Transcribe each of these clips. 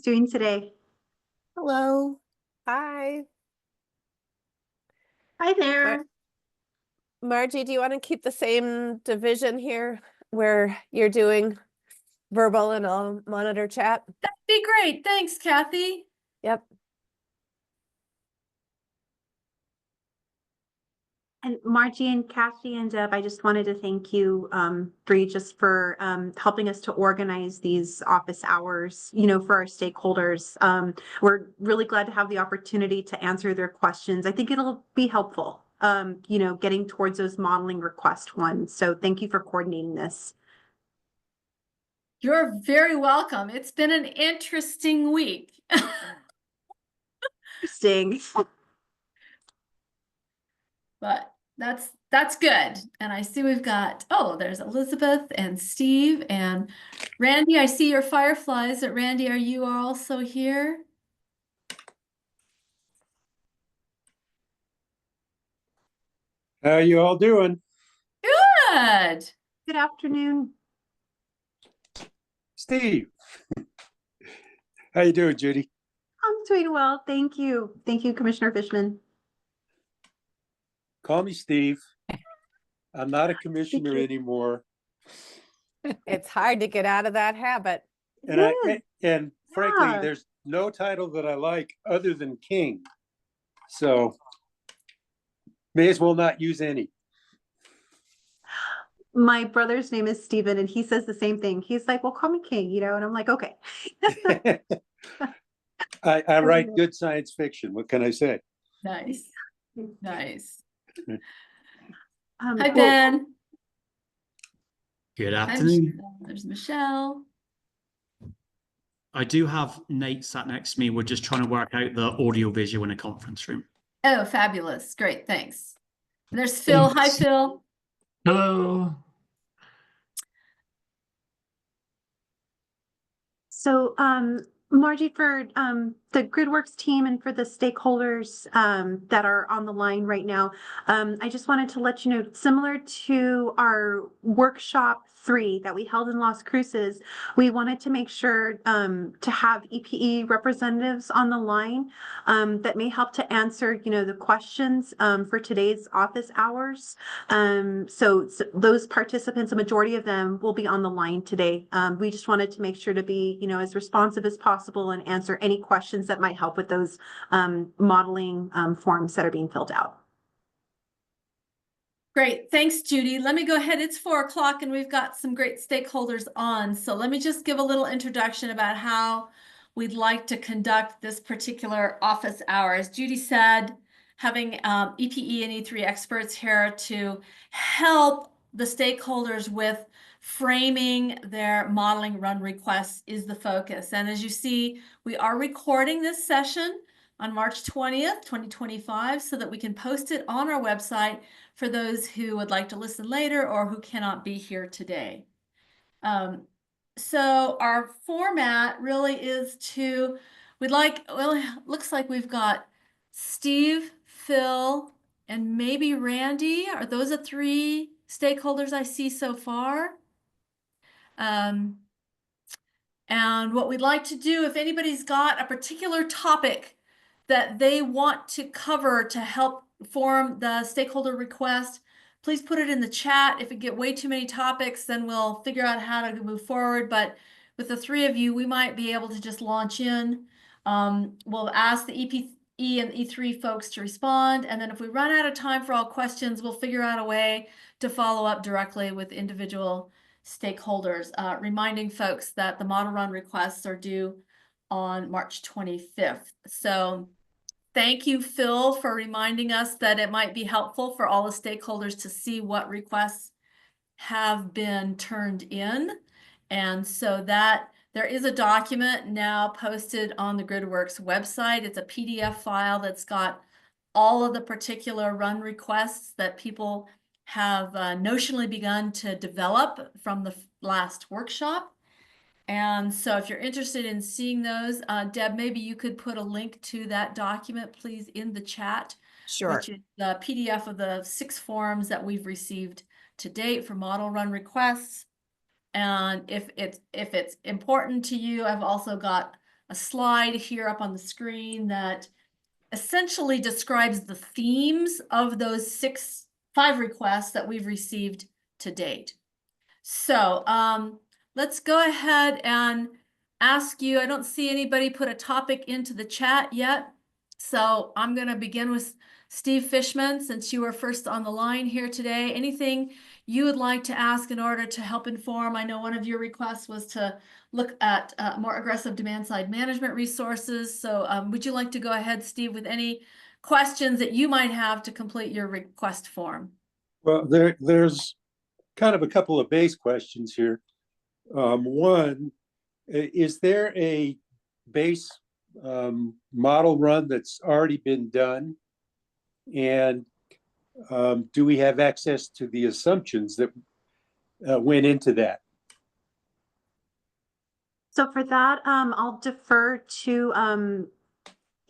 doing today? Hello. Hi. Hi there. Margie, do you want to keep the same division here where you're doing verbal and I'll monitor chat? That'd be great. Thanks, Kathy. Yep. And Margie and Kathy and Deb, I just wanted to thank you for helping us to organize these office hours, for our stakeholders. We're really glad to have the opportunity to answer their questions. I think it'll be helpful, getting towards those modeling request ones. So thank you for coordinating this. You're very welcome. It's been an interesting week. Interesting. But that's good. And I see we've got, there's Elizabeth and Steve and Randy. I see your fireflies. Randy, are you also here? How are you all doing? Good. Good afternoon. Steve. How you doing, Judy? I'm doing well. Thank you. Thank you, Commissioner Fishman. Call me Steve. I'm not a commissioner anymore. It's hard to get out of that habit. And frankly, there's no title that I like other than King. So may as well not use any. My brother's name is Steven, and he says the same thing. He's like, well, call me King, and I'm like, okay. I write good science fiction. What can I say? Nice. Nice. Hi, Ben. Good afternoon. There's Michelle. I do have Nate sat next to me. We're just trying to work out the audio visual in a conference room. Oh, fabulous. Great. Thanks. And there's Phil. Thanks. Hi, Phil. Hello. So, Margie, for the GridWorks team and for the stakeholders that are on the line right now, I just wanted to let you know, similar to our workshop 3 that we held in Las Cruces, we wanted to make sure to have EPE representatives on the line that may help to answer, the questions for today's office hours. So those participants, a majority of them will be on the line today. We just wanted to make sure to be, as responsive as possible and answer any questions that might help with those modeling forms that are being filled out. Great. Thanks, Judy. Let me go ahead. It's 4 o'clock and we've got some great stakeholders on. So let me just give a little introduction about how we'd like to conduct this particular office hour. As Judy said, having EPE and E3 experts here to help the stakeholders with framing their modeling run requests is the focus. And as you see, we are recording this session on March 20th, 2025, so that we can post it on our website for those who would like to listen later or who cannot be here today. So our format really is looks like we've got Steve, Phil, and maybe Randy. Are those the 3 stakeholders I see so far? And what we'd like to do, if anybody's got a particular topic that they want to cover to help form the stakeholder request, please put it in the chat. If we get way too many topics, then we'll figure out how to move forward. But with the 3 of you, we might be able to just launch in. We'll ask the EPE and E3 folks to respond. And then if we run out of time for all questions, we'll figure out a way to follow up directly with individual stakeholders, reminding folks that the model run requests are due on March 25th. So thank you, Phil, for reminding us that it might be helpful for all the stakeholders to see what requests have been turned in. And so that there is a document now posted on the GridWorks website. It's a PDF file that's got all of the particular run requests that people have notionally begun to develop from the last workshop. And so if you're interested in seeing those, Deb, maybe you could put a link to that document, please, in the chat. Sure. Which is the PDF of the 6 forms that we've received to date for model run requests. And if it's important to you, I've also got a slide here up on the screen that essentially describes the themes of those 5 requests that we've received to date. So let's go ahead and ask you. I don't see anybody put a topic into the chat yet. So I'm going to begin with Steve Fishman, since you were first on the line here today. Anything you would like to ask in order to help inform? I know one of your requests was to look at more aggressive demand side management resources. So would you like to go ahead, Steve, with any questions that you might have to complete your request form? Well, there's kind of a couple of base questions here. One, is there a base model run that's already been done? And do we have access to the assumptions that went into that? So for that, I'll defer to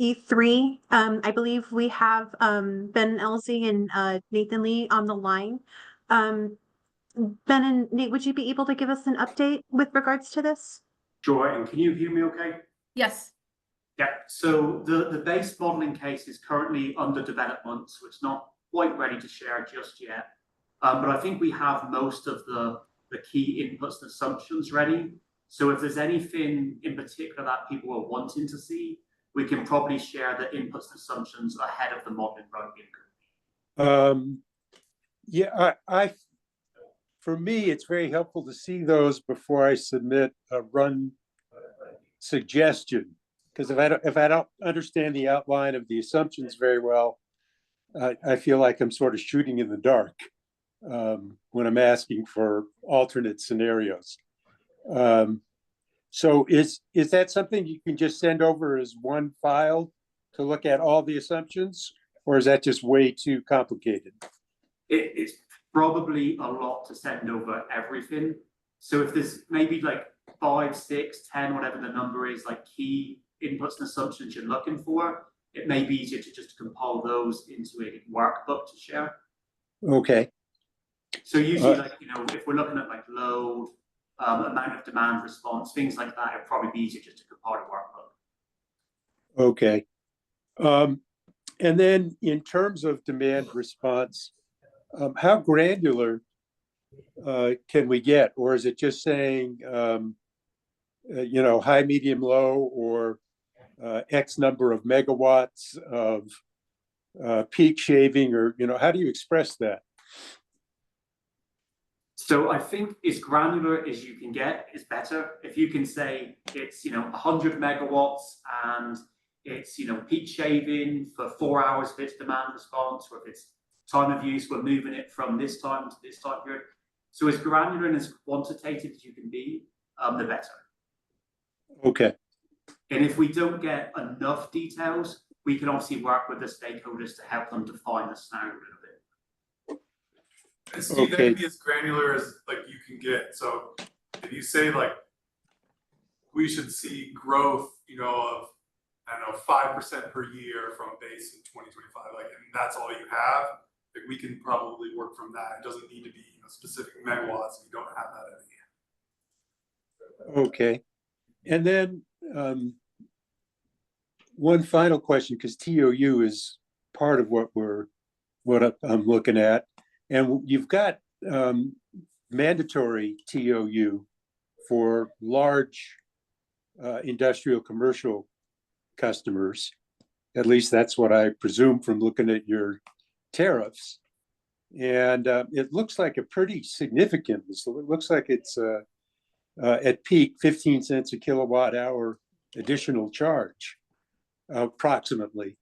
E3. I believe we have Ben Elsie and Nathan Lee on the line. Ben and Nate, would you be able to give us an update with regards to this? Sure, and can you hear me okay? Yes. Yeah, so the base modeling case is currently under development, so it's not quite ready to share just yet. But I think we have most of the key inputs and assumptions ready. So if there's anything in particular that people are wanting to see, we can probably share the inputs and assumptions ahead of the modeling run. Yeah, for me, it's very helpful to see those before I submit a run suggestion. Because if I don't understand the outline of the assumptions very well, I feel like I'm sort of shooting in the dark when I'm asking for alternate scenarios. So is that something you can just send over as one file to look at all the assumptions, or is that just way too complicated? It's probably a lot to send over everything. So if there's maybe like 5, 6, 10, whatever the number is, like key inputs and assumptions you're looking for, it may be easier to just compile those into a workbook to share. Okay. So usually, like, you know, if we're looking at like load, amount of demand response, things like that, it'd probably be easier just to compile a workbook. Okay. And then in terms of demand response, how granular can we get? Or is it just saying, you know, high, medium, low, or X number of megawatts of peak shaving, or, you know, how do you express that? So I think as granular as you can get is better. If you can say it's, you know, 100 megawatts and it's, you know, peak shaving for 4 hours of its demand response, or if it's time of use, we're moving it from this time to this time period. So as granular and as quantitative as you can be, the better. Okay. And if we don't get enough details, we can obviously work with the stakeholders to help them define the scenario a little bit. And Steve, that can be as granular as like you can get. So if you say like we should see growth, you know, of I don't know 5% per year from base in 2025, like, and that's all you have, like we can probably work from that. It doesn't need to be, you know, specific megawatts if you don't have that at hand. Okay. And then one final question, because TOU is part of what I'm looking at, and you've got mandatory TOU for large industrial commercial customers. At least that's what I presume from looking at your tariffs. And it looks like a pretty significant, so it looks like it's at peak 15 cents a kilowatt hour additional charge, approximately.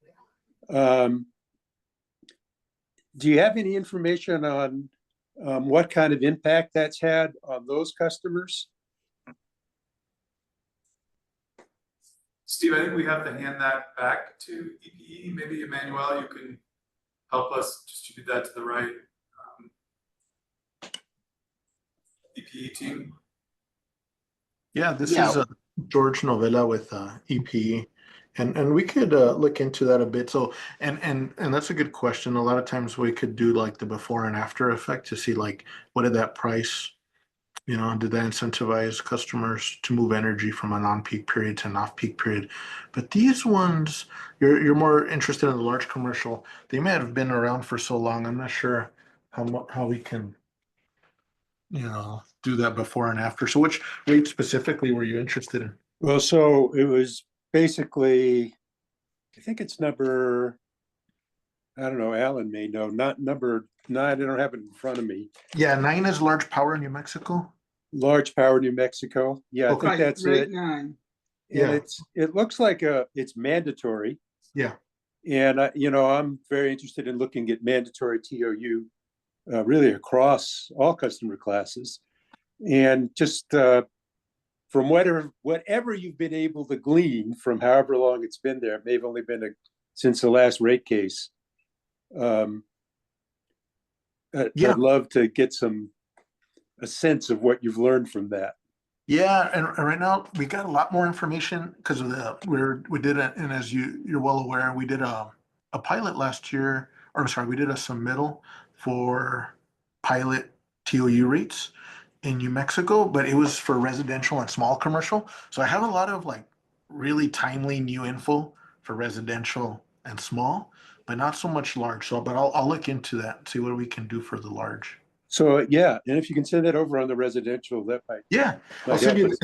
Do you have any information on what kind of impact that's had on those customers? Steve, I think we have to hand that back to EPE. Maybe Emmanuel, you can help us distribute that to the right EPE team. Yeah, this is George Novella with EPE, and we could look into that a bit. So and that's a good question. A lot of times we could do like the before and after effect to see like what did that price You know, did that incentivize customers to move energy from a non-peak period to an off-peak period? But these ones, you're more interested in the large commercial. They may have been around for so long. I'm not sure how we can, do that before and after. So which rate specifically were you interested in? Well, so it was basically, I think it's number, I don't know, Alan may know, not number 9, I don't have it in front of me. Yeah, 9 is large power in New Mexico. Large Power, New Mexico. Yeah, I Okay. think that's Right, it. 9. And Yeah. it looks like it's mandatory. Yeah. And I'm very interested in looking at mandatory TOU really across all customer classes. And just from whatever you've been able to glean from however long it's been there, it may have only been since the last rate case. Yeah. I'd love to get a sense of what you've learned from that. Yeah, and right now we got a lot more information because of we did it, and as you're well aware, we did a pilot last year, or I'm sorry, we did a submittal for pilot TOU rates in New Mexico, but it was for residential and small commercial. So I have a lot of like really timely new info for residential and small, but not so much large. So, but I'll look into that and see what we can do for the large. So yeah, and if you can send that over on the residential, that might. Yeah, I'll send you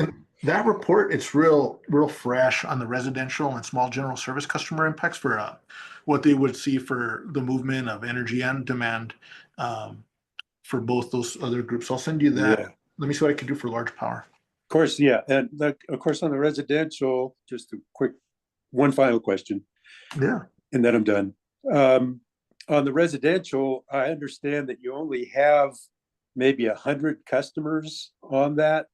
that report. It's real fresh on the residential and small general service customer impacts for what they would see for the movement of energy and demand for both those other groups. I'll send you that. Yeah. Let me see what I can do for large power. Of course, yeah, and of course on the residential, just a quick one final question. Yeah, and then I'm done. On the residential, I understand that you only have maybe 100 customers on that,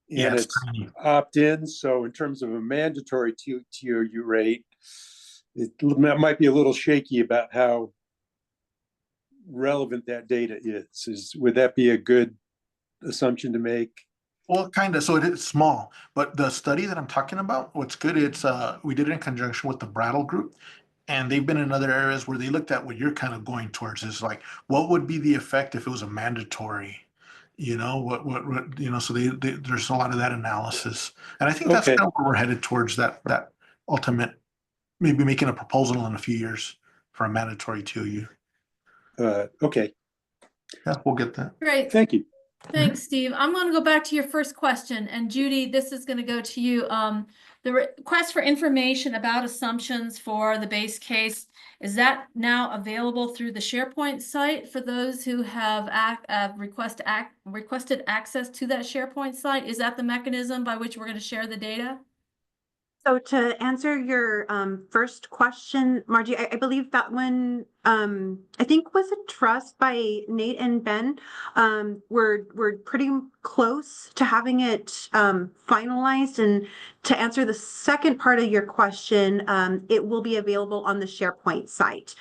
and yeah, it's opt-in. So in terms of a mandatory TOU rate, it might be a little shaky about how relevant that data is. Would that be a good assumption to make? Well, kind of. So it is small, but the study that I'm talking about, what's good, it's we did it in conjunction with the Brattle Group, and they've been in other areas where they looked at what you're kind of going towards is like, what would be the effect if it was a mandatory? So there's a lot of that analysis, and I think that's Okay. kind of where we're headed towards that ultimate, maybe making a proposal in a few years for a mandatory TOU. Okay. Yeah, we'll get that. Great. Thank you. Thanks, Steve. I'm going to go back to your first question, and Judy, this is going to go to you. The request for information about assumptions for the base case, is that now available through the SharePoint site for those who have requested access to that SharePoint site? Is that the mechanism by which we're going to share the data? So to answer your first question, Margie, I believe that one I think was addressed by Nate and Ben. We're pretty close to having it finalized. And to answer the second part of your question, it will be available on the SharePoint site.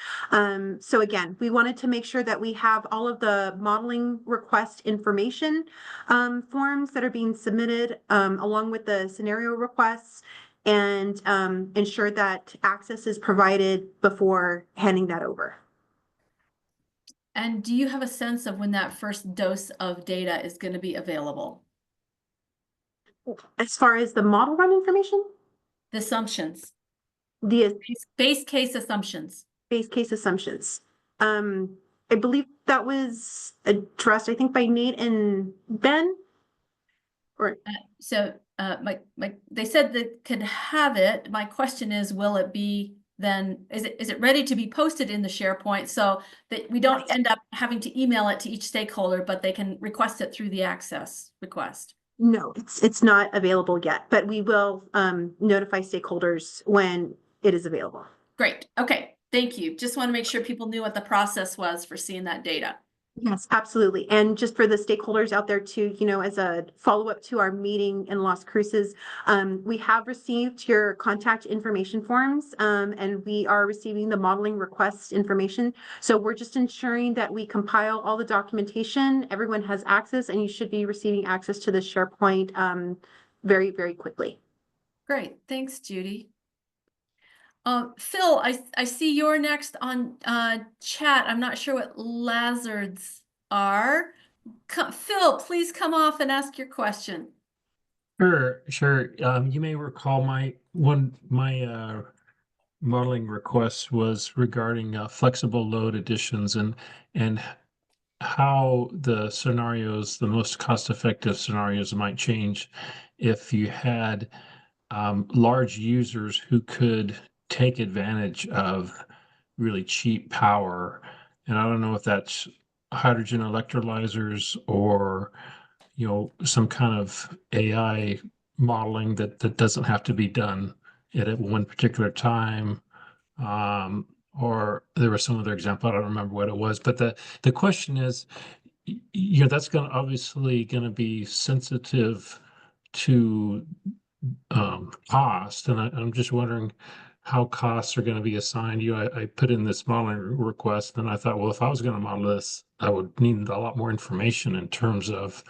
So again, we wanted to make sure that we have all of the modeling request information forms that are being submitted along with the scenario requests, and ensure that access is provided before handing that over. And do you have a sense of when that first dose of data is going to be available? As far as the model run information? The assumptions. The Base case assumptions. base case assumptions. I believe that was addressed, I think, by Nate and Ben. Or They said they could have it. My question is, will it be then, is it ready to be posted in the SharePoint so that we don't end up having to email it to each stakeholder, but they can request it through the access request? No, it's not available yet, but we will notify stakeholders when it is available. Great. Okay. Thank you. Just want to make sure people knew what the process was for seeing that data. Yes, absolutely. And just for the stakeholders out there too, as a follow-up to our meeting in Las Cruces, we have received your contact information forms, and we are receiving the modeling request information. So we're just ensuring that we compile all the documentation, everyone has access, and you should be receiving access to the SharePoint very, very quickly. Great. Thanks, Judy. Phil, I see you're next on chat. I'm not sure what Lazards are, Phil, please come off and ask your question. Sure. You may recall my modeling request was regarding flexible load additions and how the scenarios, the most cost-effective scenarios might change if you had large users who could take advantage of really cheap power. And I don't know if that's hydrogen electrolyzers or some kind of AI modeling that doesn't have to be done at one particular time. Or there was some other example, I don't remember what it was, but the question is, that's obviously going to be sensitive to cost, and I'm just wondering how costs are going to be assigned. I put in this modeling request, and I thought, well, if I was going to model this, I would need a lot more information in terms of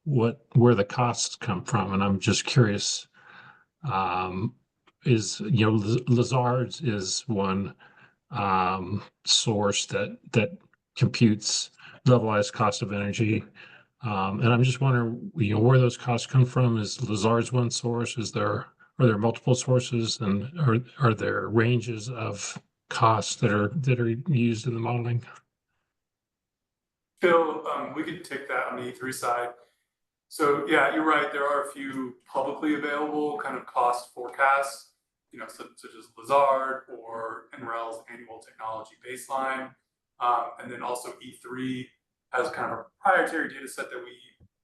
where the costs come from, and I'm just curious. Lazard's is one source that computes levelized cost of energy. And I'm just wondering, where those costs come from. Is Lazard's one source? Are there multiple sources, and are there ranges of costs that are used in the modeling? Phil, we could take that on the E3 side. So yeah, you're right. There are a few publicly available kind of cost forecasts, such as Lazard or NREL's annual technology baseline. And then also E3 has kind of a proprietary data set that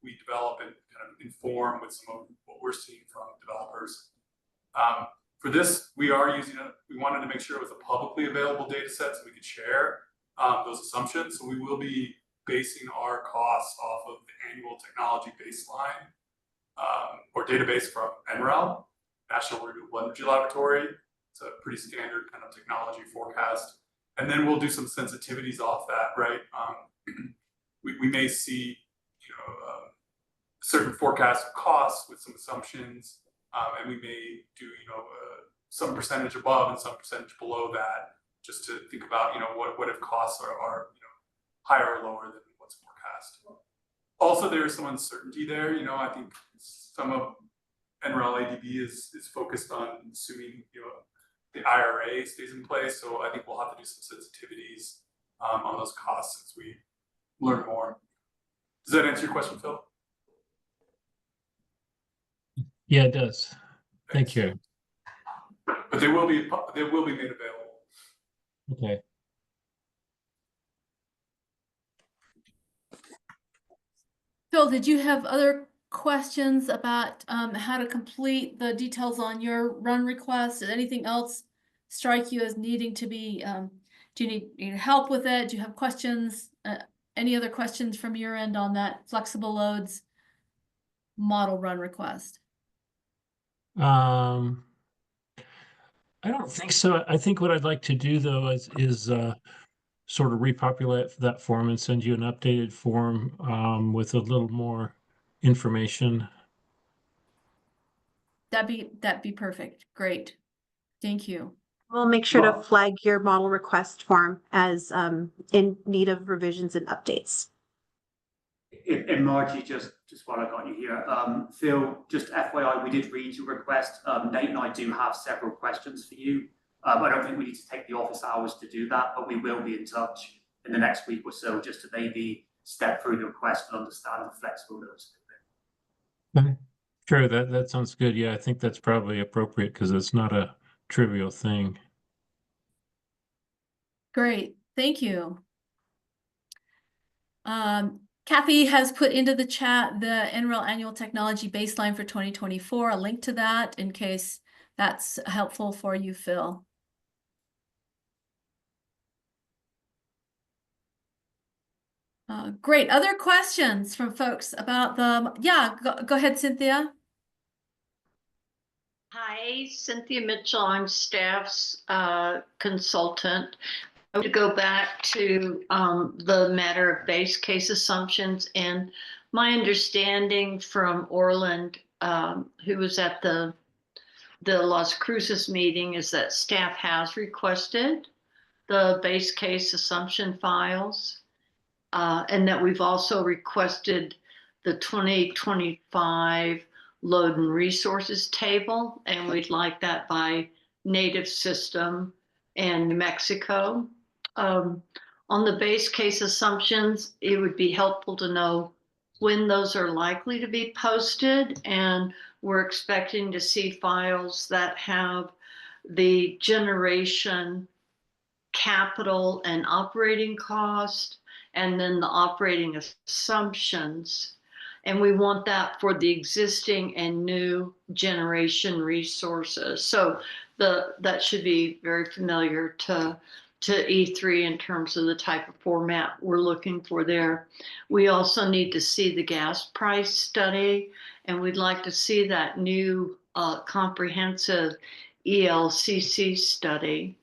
we develop and kind of inform with some of what we're seeing from developers. For this, we wanted to make sure it was a publicly available data set so we could share those assumptions. So we will be basing our costs off of the annual technology baseline or database from NREL, National Renewable Energy Laboratory. It's a pretty standard kind of technology forecast. And then we'll do some sensitivities off that, right? We may see, certain forecast costs with some assumptions, and we may do, some percentage above and some percentage below that, just to think about, what if costs are higher or lower than what's forecast. Also, there's some uncertainty there. I think some of NREL ADB is focused on assuming, the IRA stays in place. So I think we'll have to do some sensitivities on those costs as we learn more. Does that answer your question, Phil? Yeah, it does. Thank you. But they will be made available. Okay. Phil, did you have other questions about how to complete the details on your run request? Did anything else strike you as needing to be, do you need help with it? Do you have questions? Any other questions from your end on that flexible loads model run request? I don't think so. I think what I'd like to do though is sort of repopulate that form and send you an updated form with a little more information. That'd be perfect. Great. Thank you. We'll make sure to Well- flag your model request form as in need of revisions and updates. And Margie, just while I got you here, Phil, just FYI, we did read your request. Nate and I do have several questions for you. I don't think we need to take the office hours to do that, but we will be in touch in the next week or so just to maybe step through the request and understand the flexible loads. Okay. Sure, that sounds good. Yeah, I think that's probably appropriate because it's not a trivial thing. Great. Thank you. Kathy has put into the chat the NREL annual technology baseline for 2024, a link to that in case that's helpful for you, Phil. Great. Other questions from folks about yeah, go ahead, Cynthia. Hi, Cynthia Mitchell. I'm staff's consultant. I would go back to the matter of base case assumptions, and my understanding from Orland, who was at the Las Cruces meeting, is that staff has requested the base case assumption files. and that we've also requested the 2025 load and resources table, and we'd like that by native system and New Mexico. On the base case assumptions, it would be helpful to know when those are likely to be posted, and we're expecting to see files that have the generation, capital, and operating cost, and then the operating assumptions. And we want that for the existing and new generation resources. So that should be very familiar to E3 in terms of the type of format we're looking for there. We also need to see the gas price study, and we'd like to see that new comprehensive ELCC study.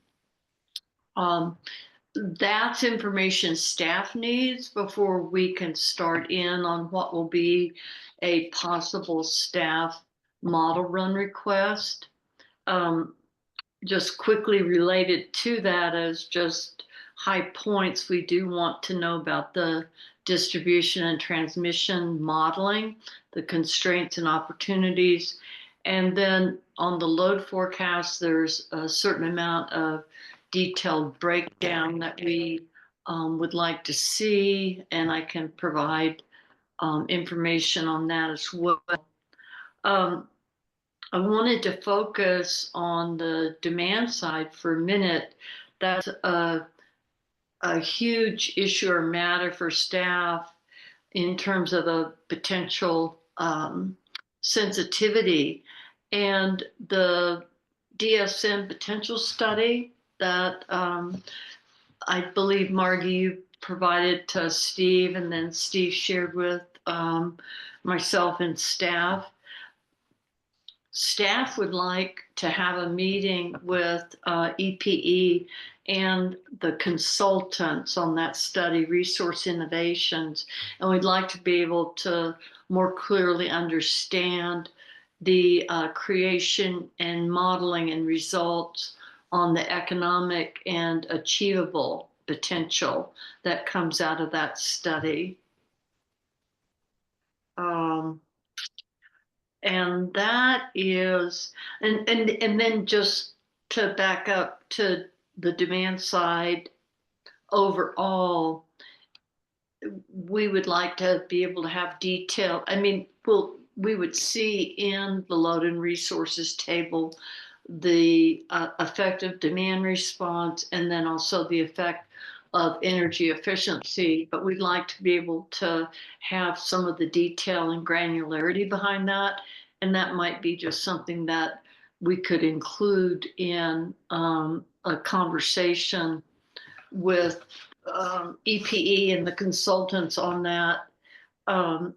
That's information staff needs before we can start in on what will be a possible staff model run request. Just quickly related to that as just high points, we do want to know about the distribution and transmission modeling, the constraints and opportunities. And then on the load forecast, there's a certain amount of detailed breakdown that we would like to see, and I can provide information on that as well. I wanted to focus on the demand side for a minute. That's a huge issue or matter for staff in terms of a potential sensitivity. And the DSM potential study that I believe, Margie, you provided to Steve, and then Steve shared with myself and staff. Staff would like to have a meeting with EPE and the consultants on that study, Resource Innovations, and we'd like to be able to more clearly understand the creation and modeling and results on the economic and achievable potential that comes out of that study. And that is, and then just to back up to the demand side, overall, we would like to be able to have detail. I mean, we would see in the load and resources table the effective demand response, and then also the effect of energy efficiency, but we'd like to be able to have some of the detail and granularity behind that, and that might be just something that we could include in a conversation with EPE and the consultants on that. And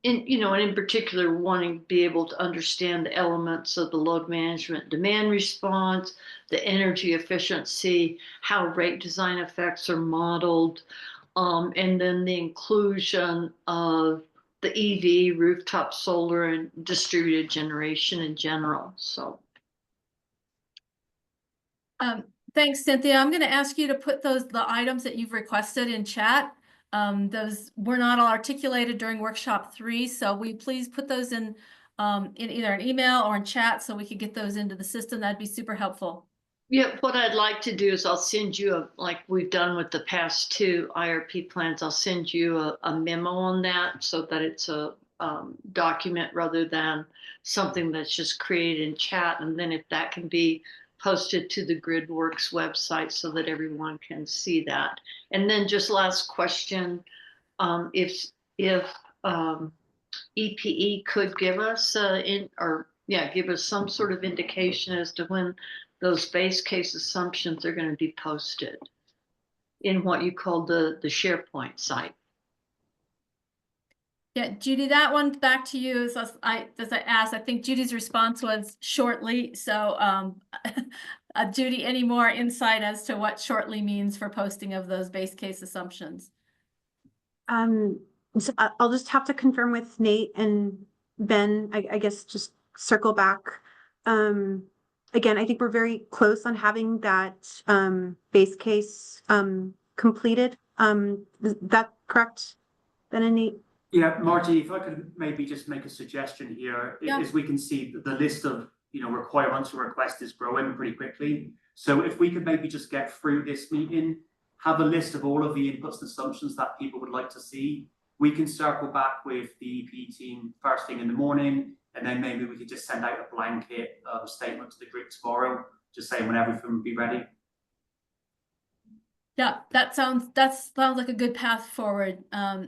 in particular, wanting to be able to understand the elements of the load management demand response, the energy efficiency, how rate design effects are modeled, and then the inclusion of the EV, rooftop solar, and distributed generation in general. So. Thanks, Cynthia. I'm going to ask you to put the items that you've requested in chat. Those were not all articulated during workshop 3, so will you please put those in either an email or in chat so we could get those into the system? That'd be super helpful. Yeah, what I'd like to do is I'll send you like we've done with the past 2 IRP plans, I'll send you a memo on that so that it's a document rather than something that's just created in chat. And then if that can be posted to the GridWorks website so that everyone can see that. And then just last question, if EPE could give us give us some sort of indication as to when those base case assumptions are going to be posted in what you call the SharePoint site. Yeah, Judy, that one back to you. As I asked, I think Judy's response was shortly. So Judy, any more insight as to what shortly means for posting of those base case assumptions? So I'll just have to confirm with Nate and Ben, I guess just circle back. Again, I think we're very close on having that base case completed. That correct? Ben and Nate? Yeah, Margie, if I could maybe just make a suggestion here, Yeah. as we can see the list of, requirements or requests is growing pretty quickly. So if we could maybe just get through this meeting, have a list of all of the inputs and assumptions that people would like to see. We can circle back with the EP team first thing in the morning, and then maybe we could just send out a blanket statement to the group tomorrow, just saying when everything would be ready. Yeah, that sounds like a good path forward,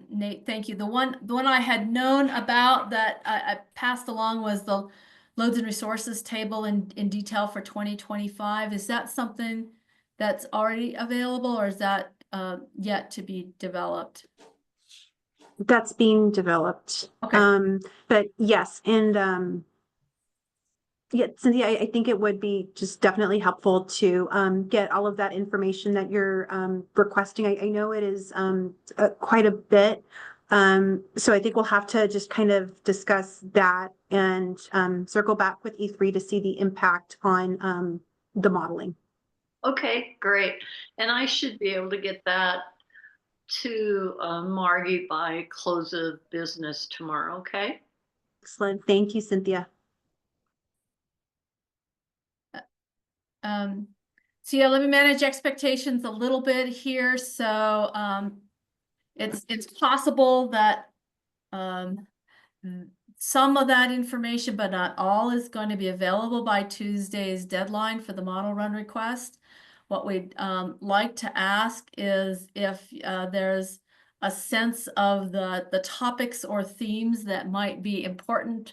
Nate. Thank you. The one I had known about that I passed along was the loads and resources table in detail for 2025. Is that something that's already available, or is that yet to be developed? That's being developed. Okay. But yes, and yeah, Cynthia, I think it would be just definitely helpful to get all of that information that you're requesting. I know it is quite a bit. So I think we'll have to just kind of discuss that and circle back with E3 to see the impact on the modeling. Okay, great. And I should be able to get that to Margie by close of business tomorrow, okay? Excellent. Thank you, Cynthia. So yeah, let me manage expectations a little bit here. So it's possible that some of that information, but not all, is going to be available by Tuesday's deadline for the model run request. What we'd like to ask is if there's a sense of the topics or themes that might be important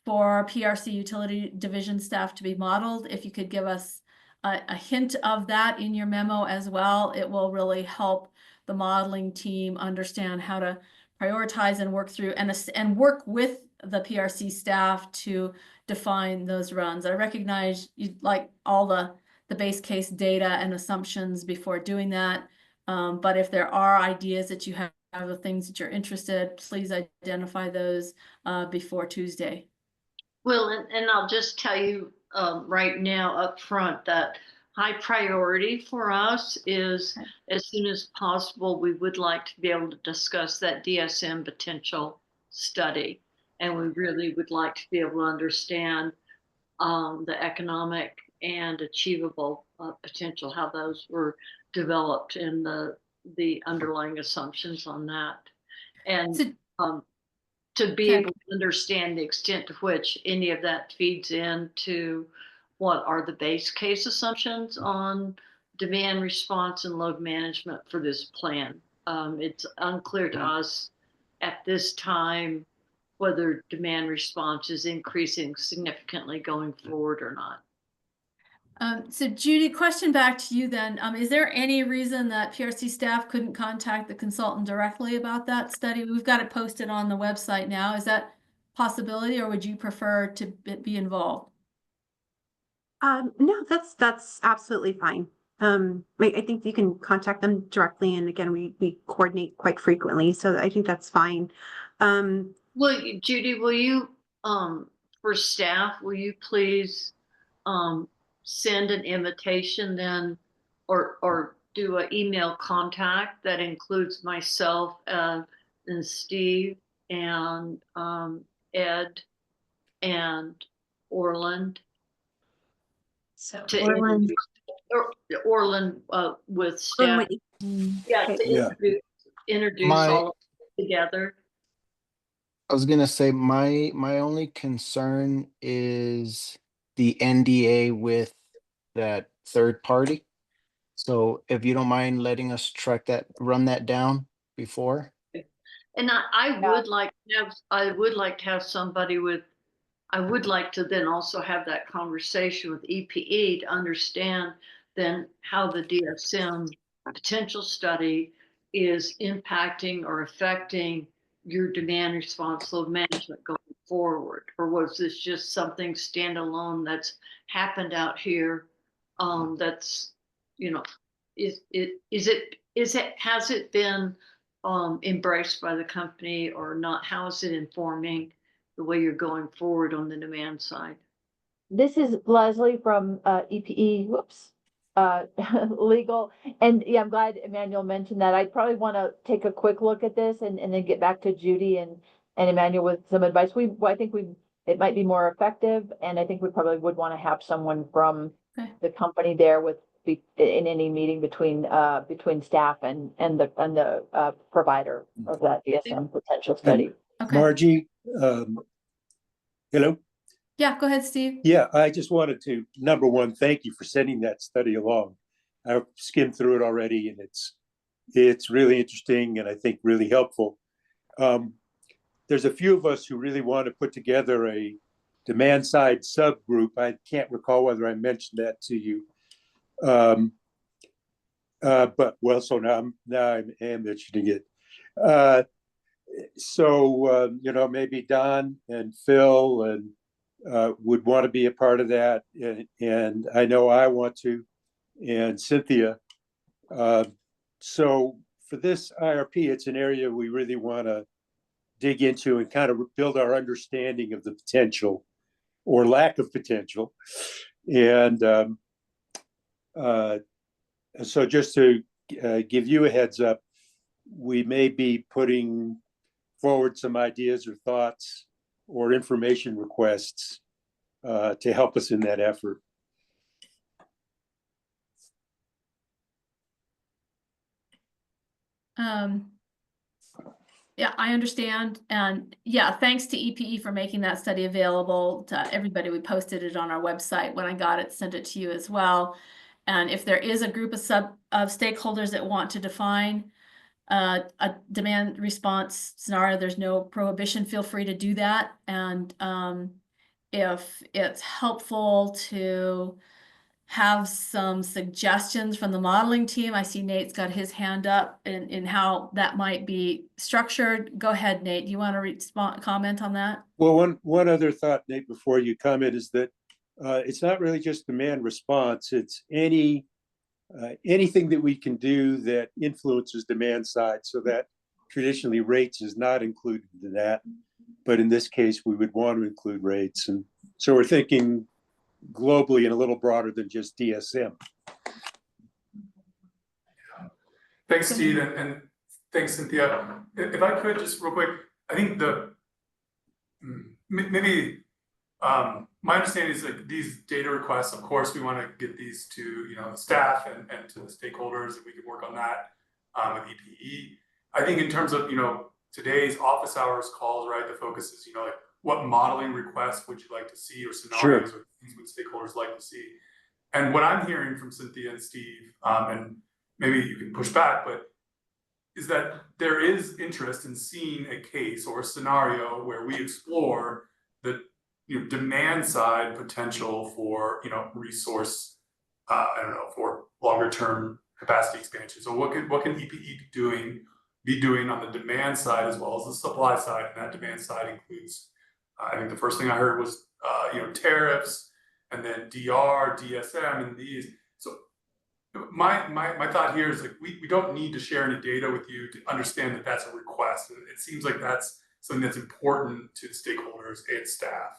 for PRC utility division staff to be modeled. If you could give us a hint of that in your memo as well, it will really help the modeling team understand how to prioritize and work through and work with the PRC staff to define those runs. I recognize you'd like all the base case data and assumptions before doing that. But if there are ideas that you have of things that you're interested, please identify those before Tuesday. Well, and I'll just tell you right now up front that high priority for us is as soon as possible, we would like to be able to discuss that DSM potential study. And we really would like to be able to understand the economic and achievable potential, how those were developed and the underlying assumptions on that. And to be able to understand the extent to which any of that feeds into what are the base case assumptions on demand response and load management for this plan. It's unclear to us at this time whether demand response is increasing significantly going forward or not. So Judy, question back to you then. Is there any reason that PRC staff couldn't contact the consultant directly about that study? We've got it posted on the website now. Is that a possibility, or would you prefer to be involved? No, that's absolutely fine. I think you can contact them directly, and again, we coordinate quite frequently, so I think that's fine. Well, Judy, will you, for staff, will you please send an invitation then, or do an email contact that includes myself and Steve and Ed and Orland? So To Orland, Orland with staff. Yeah, okay. to introduce all of them together. I was gonna say my only concern is the NDA with that third party. So if you don't mind letting us run that down before. And I would like to have somebody with, I would like to then also have that conversation with EPE to understand then how the DSM potential study is impacting or affecting your demand response load management going forward. Or was this just something standalone that's happened out here that's, has it been embraced by the company or not? How is it informing the way you're going forward on the demand side? This is Leslie from EPE. Whoops. legal. And yeah, I'm glad Emmanuel mentioned that. I'd probably want to take a quick look at this and then get back to Judy and Emmanuel with some advice. I think it might be more effective, and I think we probably would want to have someone from Okay. the company there in any meeting between staff and the provider of that DSM potential study. Okay. Margie, hello? Yeah, go ahead, Steve. Yeah, I just wanted to, number one, thank you for sending that study along. I've skimmed through it already, and it's really interesting and I think really helpful. There's a few of us who really want to put together a demand side subgroup. I can't recall whether I mentioned that to you. But well, so now I am mentioning it. Maybe Don and Phil and would want to be a part of that, and I know I want to, and Cynthia. So for this IRP, it's an area we really want to dig into and kind of build our understanding of the potential or lack of potential. And so just to give you a heads up, we may be putting forward some ideas or thoughts or information requests to help us in that effort. Yeah, I understand. And yeah, thanks to EPE for making that study available to everybody. We posted it on our website. When I got it, sent it to you as well. And if there is a group of stakeholders that want to define a demand response scenario, there's no prohibition, feel free to do that. And if it's helpful to have some suggestions from the modeling team, I see Nate's got his hand up in how that might be structured. Go ahead, Nate. Do you want to comment on that? Well, one other thought, Nate, before you comment, is that it's not really just demand response. It's anything that we can do that influences demand side, so that traditionally rates is not included in that. But in this case, we would want to include rates. And so we're thinking globally and a little broader than just DSM. Thanks, Steve, and thanks, Cynthia. If I could just real quick, I think my understanding is like these data requests, of course, we want to get these to the staff and to the stakeholders, and we can work on that with EPE. I think in terms of today's office hours calls, right? The focus is like what modeling requests would you like to see, or scenarios, or things would stakeholders like to see. And what I'm hearing from Cynthia and Steve, and maybe you can push back, but is that there is interest in seeing a case or a scenario where we explore the demand side potential for resource, for longer term capacity expansion. So what can EPE be doing on the demand side as well as the supply side? And that demand side includes, I think the first thing I heard was tariffs, and then DR, DSM, and these. So my thought here is like we don't need to share any data with you to understand that that's a request. And it seems like that's something that's important to the stakeholders and staff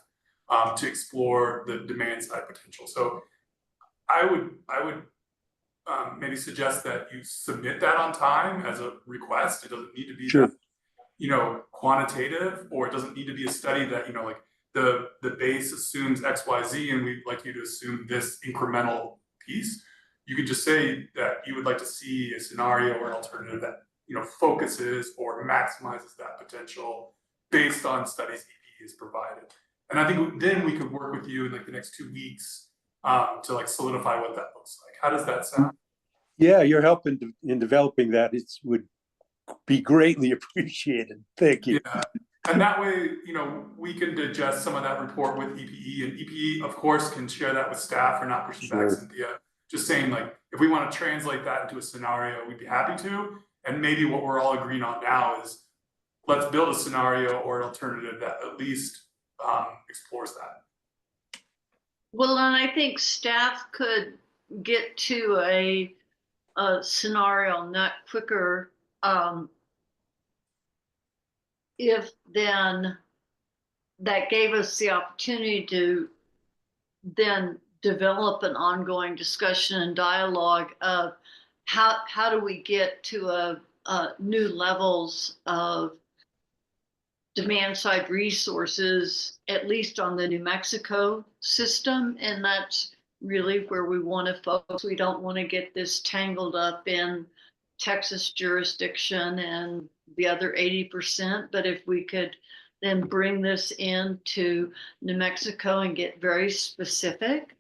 to explore the demand side potential. So I would maybe suggest that you submit that on time as a request. It doesn't need to be quantitative, or it doesn't need to be a study that like the base assumes XYZ and we'd like you to assume this incremental piece. You could just say that you would like to see a scenario or an alternative that focuses or maximizes that potential based on studies EPE has provided. And I think then we could work with you in like the next 2 weeks to like solidify what that looks like. How does that sound? Yeah, your help in developing that would be greatly appreciated. Thank you. Yeah. And that way, we can digest some of that report with EPE, and EPE, of course, can share that with staff. Or not pushing back, Cynthia. Just saying, like, if we want to translate that into a scenario, we'd be happy to. And maybe what we're all agreeing on now is let's build a scenario or an alternative that at least explores that. Well, and I think staff could get to a scenario not quicker if then that gave us the opportunity to then develop an ongoing discussion and dialogue of how do we get to new levels of demand side resources, at least on the New Mexico system. And that's really where we want to focus. We don't want to get this tangled up in Texas jurisdiction and the other 80%. But if we could then bring this into New Mexico and get very specific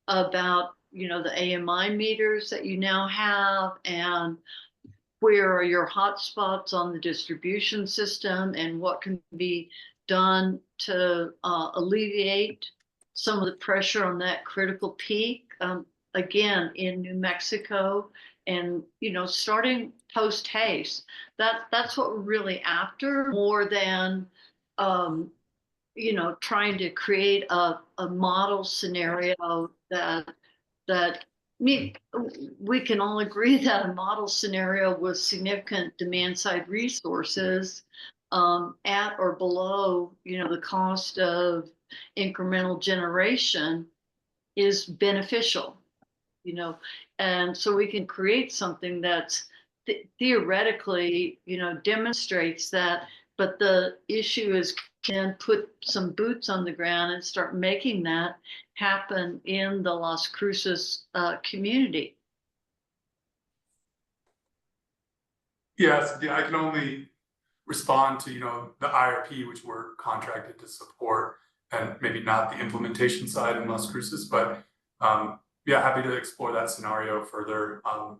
about, you know, the AMI meters that you now have, and where are your hotspots on the distribution system, and what can be done to alleviate some of the pressure on that critical peak, again, in New Mexico, and, you know, starting post haste. That's what we're really after, more than, you know, trying to create a model scenario that we can all agree that a model scenario with significant demand side resources at or below, you know, the cost of incremental generation is beneficial, you know, and so we can create something that's theoretically, you know, demonstrates that. But the issue is, can put some boots on the ground and start making that happen in the Las Cruces community. Yes, yeah, I can only respond to, you know, the IRP, which we're contracted to support, and maybe not the implementation side in Las Cruces, but yeah, happy to explore that scenario further and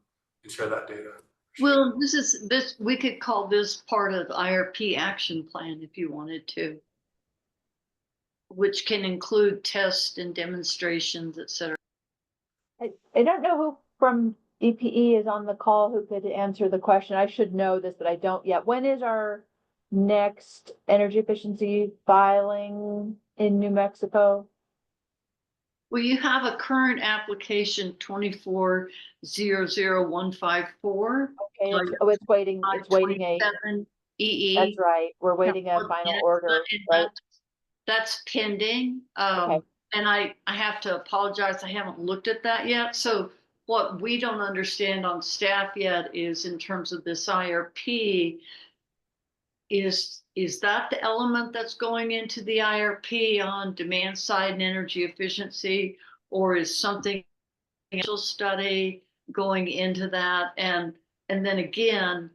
share that data. Well, this we could call this part of the IRP action plan if you wanted to, which can include tests and demonstrations, et cetera. I don't know who from EPE is on the call who could answer the question. I should know this, but I don't yet. When is our next energy efficiency filing in New Mexico? Well, you have a current application 2400154. Okay, it's waiting. It's waiting a. EE. That's right. We're waiting a final order, right? That's pending. Okay. And I have to apologize. I haven't looked at that yet. So what we don't understand on staff yet is, in terms of this IRP, is that the element that's going into the IRP on demand side and energy efficiency, or is something study going into that? And then again,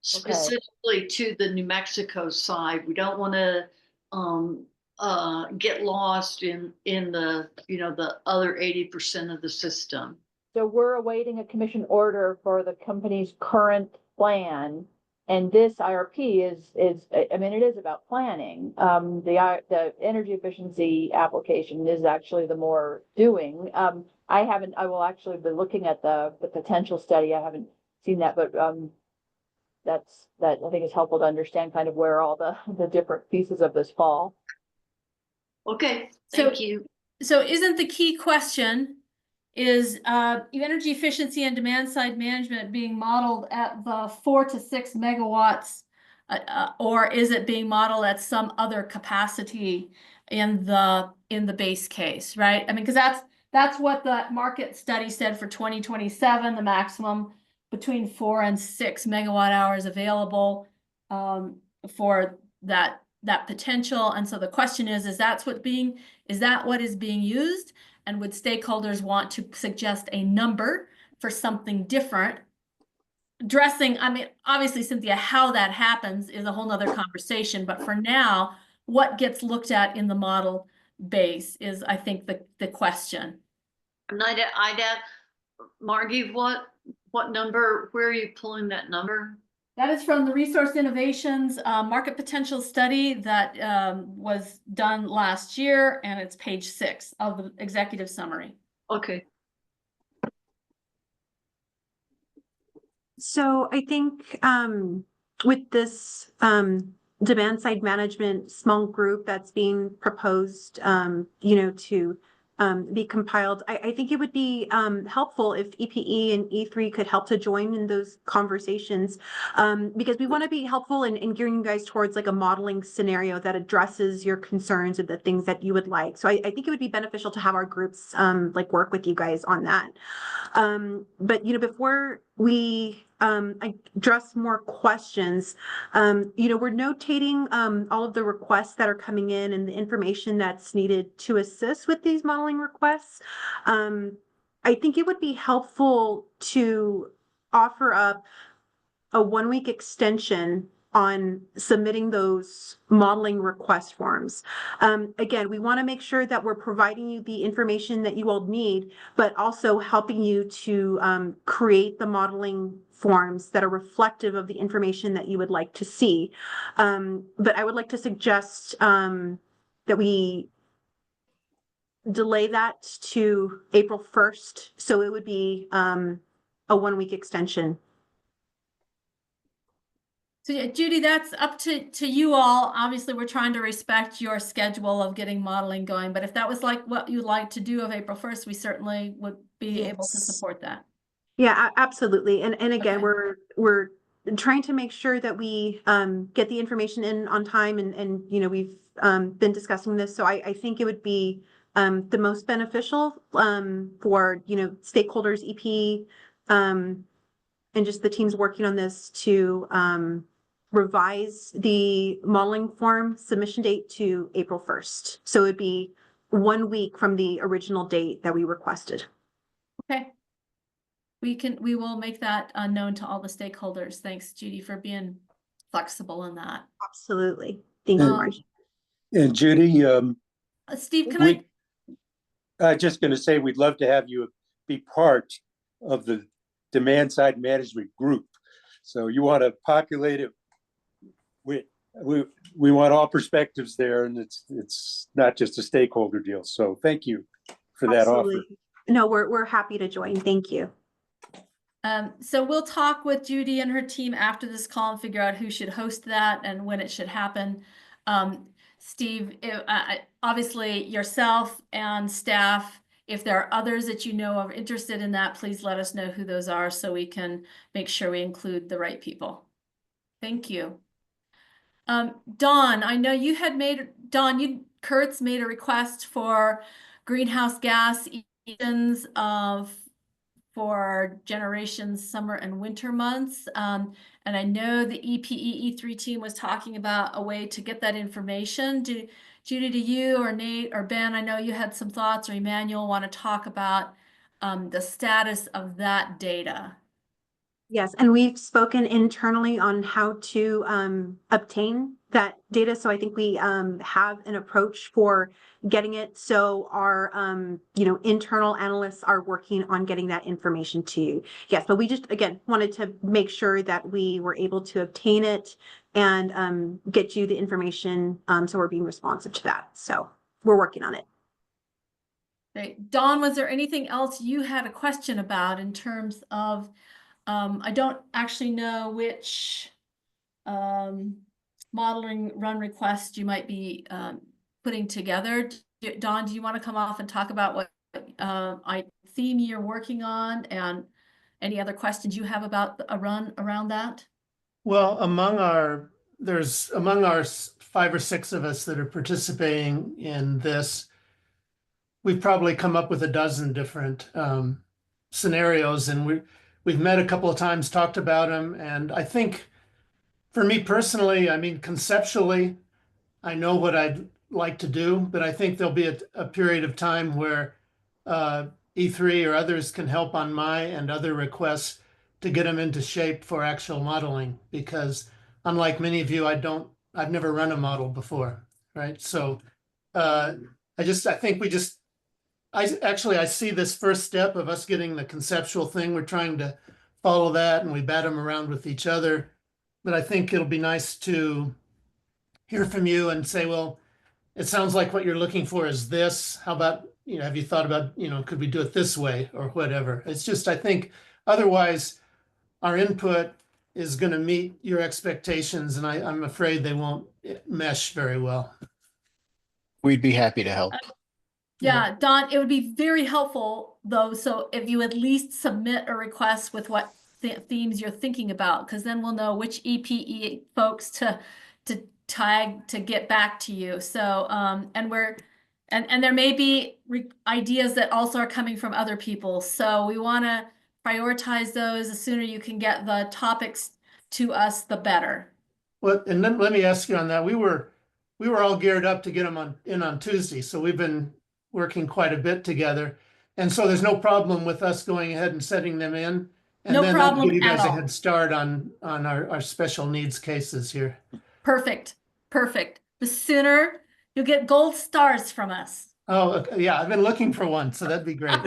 specifically to the New Mexico side, we don't want to get lost in the, you know, the other 80% of the system. So we're awaiting a commission order for the company's current plan. And this IRP is, I mean, it is about planning. The energy efficiency application is actually the more doing. I will actually be looking at the potential study. I haven't seen that, but that I think is helpful to understand kind of where all the different pieces of this fall. Okay, thank you. So isn't the key question is energy efficiency and demand side management being modeled at the 4 to 6 megawatts, or is it being modeled at some other capacity in the base case, right? I mean, because that's what the market study said for 2027, the maximum between 4 and 6 megawatt hours available for that potential. And so the question is that what is being used? And would stakeholders want to suggest a number for something different? I mean, obviously, Cynthia, how that happens is a whole nother conversation. But for now, what gets looked at in the model base is, I think, the question. And I'd Margie, what number, where are you pulling that number? That is from the Resource Innovations Market Potential Study that was done last year, and it's page 6 of the executive summary. Okay. So I think with this demand side management small group that's being proposed, you know, to be compiled. I think it would be helpful if EPE and E3 could help to join in those conversations, because we want to be helpful in gearing you guys towards like a modeling scenario that addresses your concerns and the things that you would like. So I think it would be beneficial to have our groups like work with you guys on that. But before we address more questions, we're notating all of the requests that are coming in and the information that's needed to assist with these modeling requests. I think it would be helpful to offer up a 1-week extension on submitting those modeling request forms. Again, we want to make sure that we're providing you the information that you all need, but also helping you to create the modeling forms that are reflective of the information that you would like to see. But I would like to suggest that we delay that to April 1st. So it would be a 1-week extension. So yeah, Judy, that's up to you all. Obviously, we're trying to respect your schedule of getting modeling going, but if that was like what you'd like to do of April 1st, we certainly would be able to support that. Yeah, absolutely. And again, Okay. we're trying to make sure that we get the information in on time, and we've been discussing this. So I think it would be the most beneficial for stakeholders, EP, and just the teams working on this to revise the modeling form submission date to April 1st. So it'd be 1 week from the original date that we requested. Okay. We will make that known to all the stakeholders. Thanks, Judy, for being flexible in that. Absolutely. Thank you, Margie. And Judy, Steve, can I just going to say we'd love to have you be part of the demand side management group. So you want to populate it. We want all perspectives there, and it's not just a stakeholder deal. So thank you for that offer. No, we're happy to join. Thank you. So we'll talk with Judy and her team after this call and figure out who should host that and when it should happen. Steve, obviously yourself and staff, if there are others that you know are interested in that, please let us know who those are so we can make sure we include the right people. Thank you. Dawn, I know you had Kurtz made a request for greenhouse gas emissions for generations, summer and winter months. And I know the EPE E3 team was talking about a way to get that information. Judy, do you or Nate or Ben, I know you had some thoughts, or Emmanuel, want to talk about the status of that data? Yes, and we've spoken internally on how to obtain that data. So I think we have an approach for getting it. So our internal analysts are working on getting that information to you. Yes, but we just again wanted to make sure that we were able to obtain it and get you the information. So we're being responsive to that. So we're working on it. Great. Dawn, was there anything else you had a question about in terms of I don't actually know which modeling run request you might be putting together. Dawn, do you want to come off and talk about what theme you're working on and any other questions you have about a run around that? Well, among our 5 or 6 of us that are participating in this, we've probably come up with a dozen different scenarios, and we've met a couple of times, talked about them. And I think for me personally, I mean, conceptually, I know what I'd like to do, but I think there'll be a period of time where E3 or others can help on my and other requests to get them into shape for actual modeling, because unlike many of you, I've never run a model before, right? So I see this first step of us getting the conceptual thing. We're trying to follow that, and we bat them around with each other. But I think it'll be nice to hear from you and say, well, it sounds like what you're looking for is this. How about, have you thought about, could we do it this way or whatever? It's just, I think otherwise our input is going to meet your expectations, and I'm afraid they won't mesh very well. We'd be happy to help. Yeah, Don, it would be very helpful though, so if you at least submit a request with what themes you're thinking about, because then we'll know which EPE folks to tag to get back to you. So and there may be ideas that also are coming from other people. So we want to prioritize those. The sooner you can get the topics to us, the better. Well, and then let me ask you on that. We were all geared up to get them in on Tuesday, so we've been working quite a bit together. And so there's no problem with us going ahead and setting them in. And No then that'll problem give you at guys a all. head start on our special needs cases here. Perfect. Perfect. The sooner you'll get gold stars from us. Oh, okay, yeah, I've been looking for one, so that'd be great.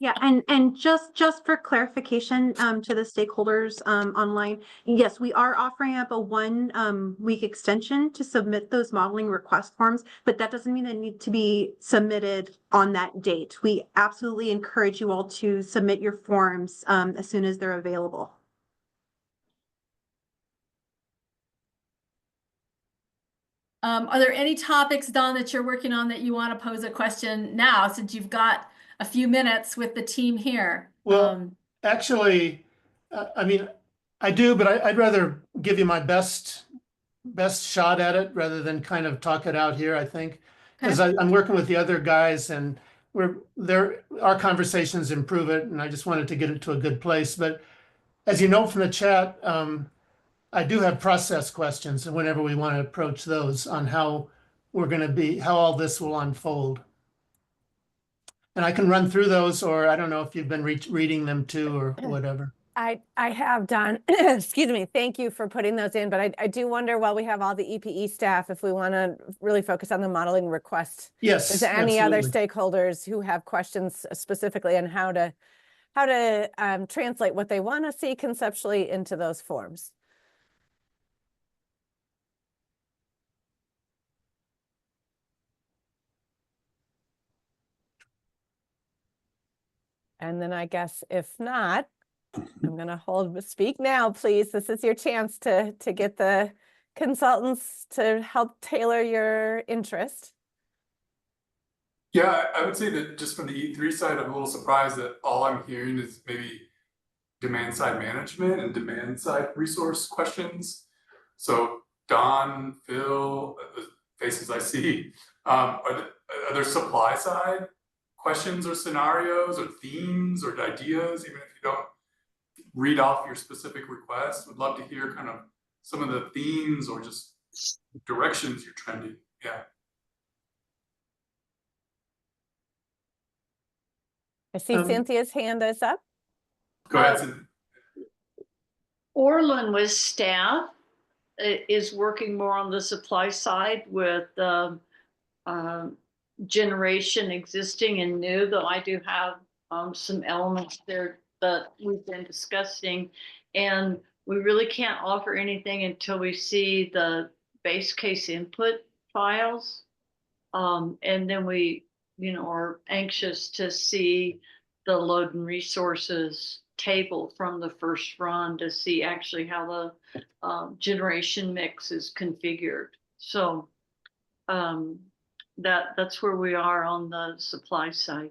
Yeah, and just for clarification, to the stakeholders, online, yes, we are offering up a 1 week extension to submit those modeling request forms, but that doesn't mean they need to be submitted on that date. We absolutely encourage you all to submit your forms, as soon as they're available. Are there any topics, Don, that you're working on that you want to pose a question now, since you've got a few minutes with the team here? Well, actually, I mean, I do, but I'd rather give you my best shot at it rather than kind of talk it out here, I think. Because I'm working with the other guys and our conversations improve it, and I just wanted to get it to a good place. But as you know from the chat, I do have process questions whenever we want to approach those on how how all this will unfold. And I can run through those, or I don't know if you've been reading them too or whatever. I have done, excuse me, thank you for putting those in, but I do wonder, while we have all the EPE staff, if we want to really focus on the modeling request. Yes, is there any other absolutely. stakeholders who have questions specifically on how to translate what they want to see conceptually into those forms? And then I guess if not, I'm going to speak now, please. This is your chance to get the consultants to help tailor your interest. Yeah, I would say that just from the E3 side, I'm a little surprised that all I'm hearing is maybe demand side management and demand side resource questions. So Don, Phil, the faces I see, are there supply side questions or scenarios or themes or ideas, even if you don't read off your specific request? Would love to hear kind of some of the themes or just directions you're trending. Yeah. I see Cynthia's hand is up. Go ahead, Cynthia. Orlin with staff is working more on the supply side with generation existing and new, though I do have some elements there that we've been discussing, and we really can't offer anything until we see the base case input files. And then we, are anxious to see the load and resources table from the first run to see actually how the generation mix is configured. So that's where we are on the supply side.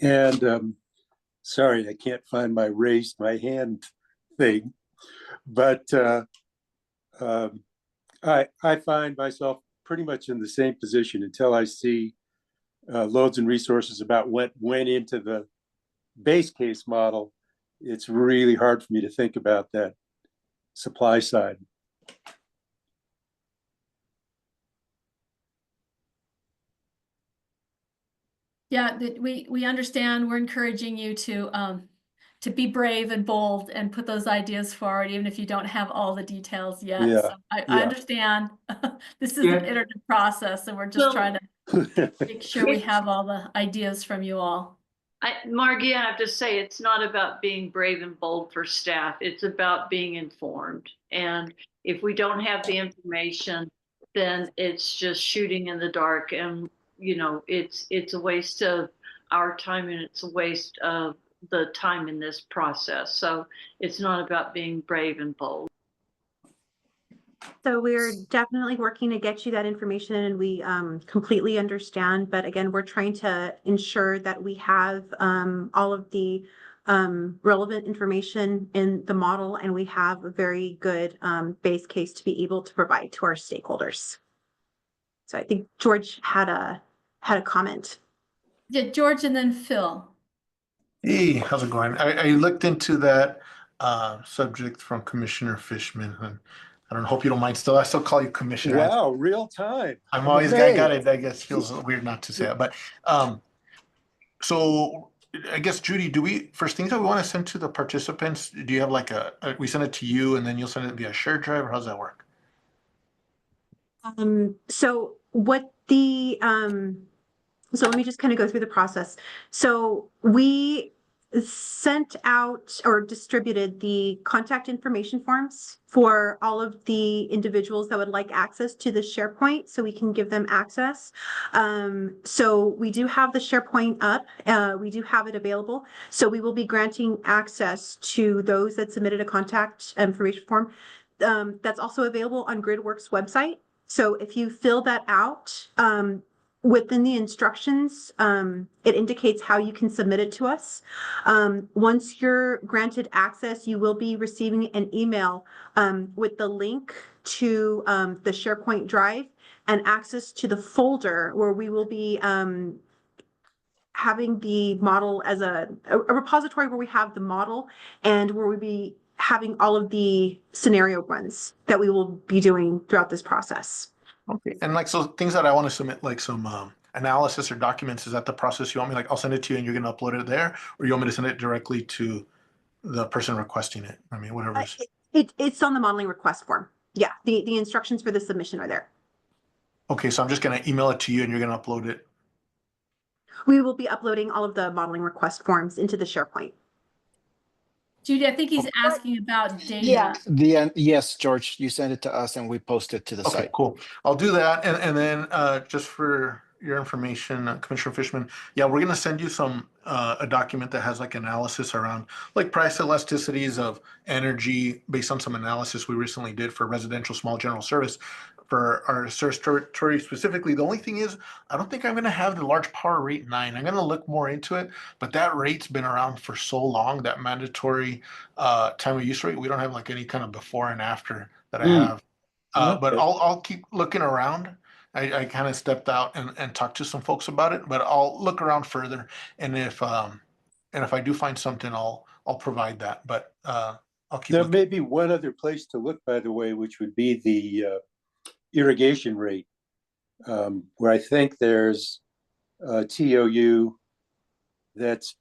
And sorry, I can't find my raise my hand thing, but I find myself pretty much in the same position until I see loads and resources about what went into the base case model. It's really hard for me to think about that supply side. Yeah, we understand. We're encouraging you to be brave and bold and put those ideas forward, even if you don't have all the details yet. Yeah, So I understand. This is an iterative process, and we're just trying to make sure we have all the ideas from you all. Margie, I have to say, it's not about being brave and bold for staff. It's about being informed. And if we don't have the information, then it's just shooting in the dark. And, it's a waste of our time, and it's a waste of the time in this process. So it's not about being brave and bold. So we're definitely working to get you that information, and we completely understand. But again, we're trying to ensure that we have all of the relevant information in the model, and we have a very good base case to be able to provide to our stakeholders. So I think George had a comment. Yeah, George and then Phil. Hey, how's it going? I looked into that subject from Commissioner Fishman, and I don't hope you don't mind. I still call you Commissioner. Wow, real time. I'm always I got amazed. it. I guess feels weird not to say it, but so I guess Judy, do we first things that we want to send to the participants? Do you have like we send it to you and then you'll send it via shared drive, or how's that work? So what the so let me just kind of go through the process. So we sent out or distributed the contact information forms for all of the individuals that would like access to the SharePoint, so we can give them access. So we do have the SharePoint up. We do have it available. So we will be granting access to those that submitted a contact information form. That's also available on GridWorks website. So if you fill that out, within the instructions, it indicates how you can submit it to us. Once you're granted access, you will be receiving an email with the link to the SharePoint drive and access to the folder where we will be having the model as a repository where we have the model and where we'll be having all of the scenario runs that we will be doing throughout this process. Okay, and like so things that I want to submit, like some analysis or documents, is that the process you want me? Like I'll send it to you and you're gonna upload it there, or you want me to send it directly to the person requesting it? I mean, whatever. It's on the modeling request form. Yeah, the instructions for the submission are there. Okay, so I'm just gonna email it to you and you're gonna upload it. We will be uploading all of the modeling request forms into the SharePoint. Judy, I think he's asking about data. Yeah. Yes, George, you send it to us and we post it to the Okay, site. cool. I'll do that. And then just for your information, Commissioner Fishman, yeah, we're gonna send you some a document that has like analysis around like price elasticities of energy based on some analysis we recently did for residential small general service for our service territory specifically. The only thing is, I don't think I'm gonna have the large power rate 9. I'm gonna look more into it, but that rate's been around for so long, that mandatory time of use rate. We don't have like any kind of before and after that I have. But Okay. I'll keep looking around. I kind of stepped out and talked to some folks about it, but I'll look around further. And if I do find something, I'll provide that. But I'll keep There looking. may be one other place to look, by the way, which would be the irrigation rate, where I think there's a TOU that's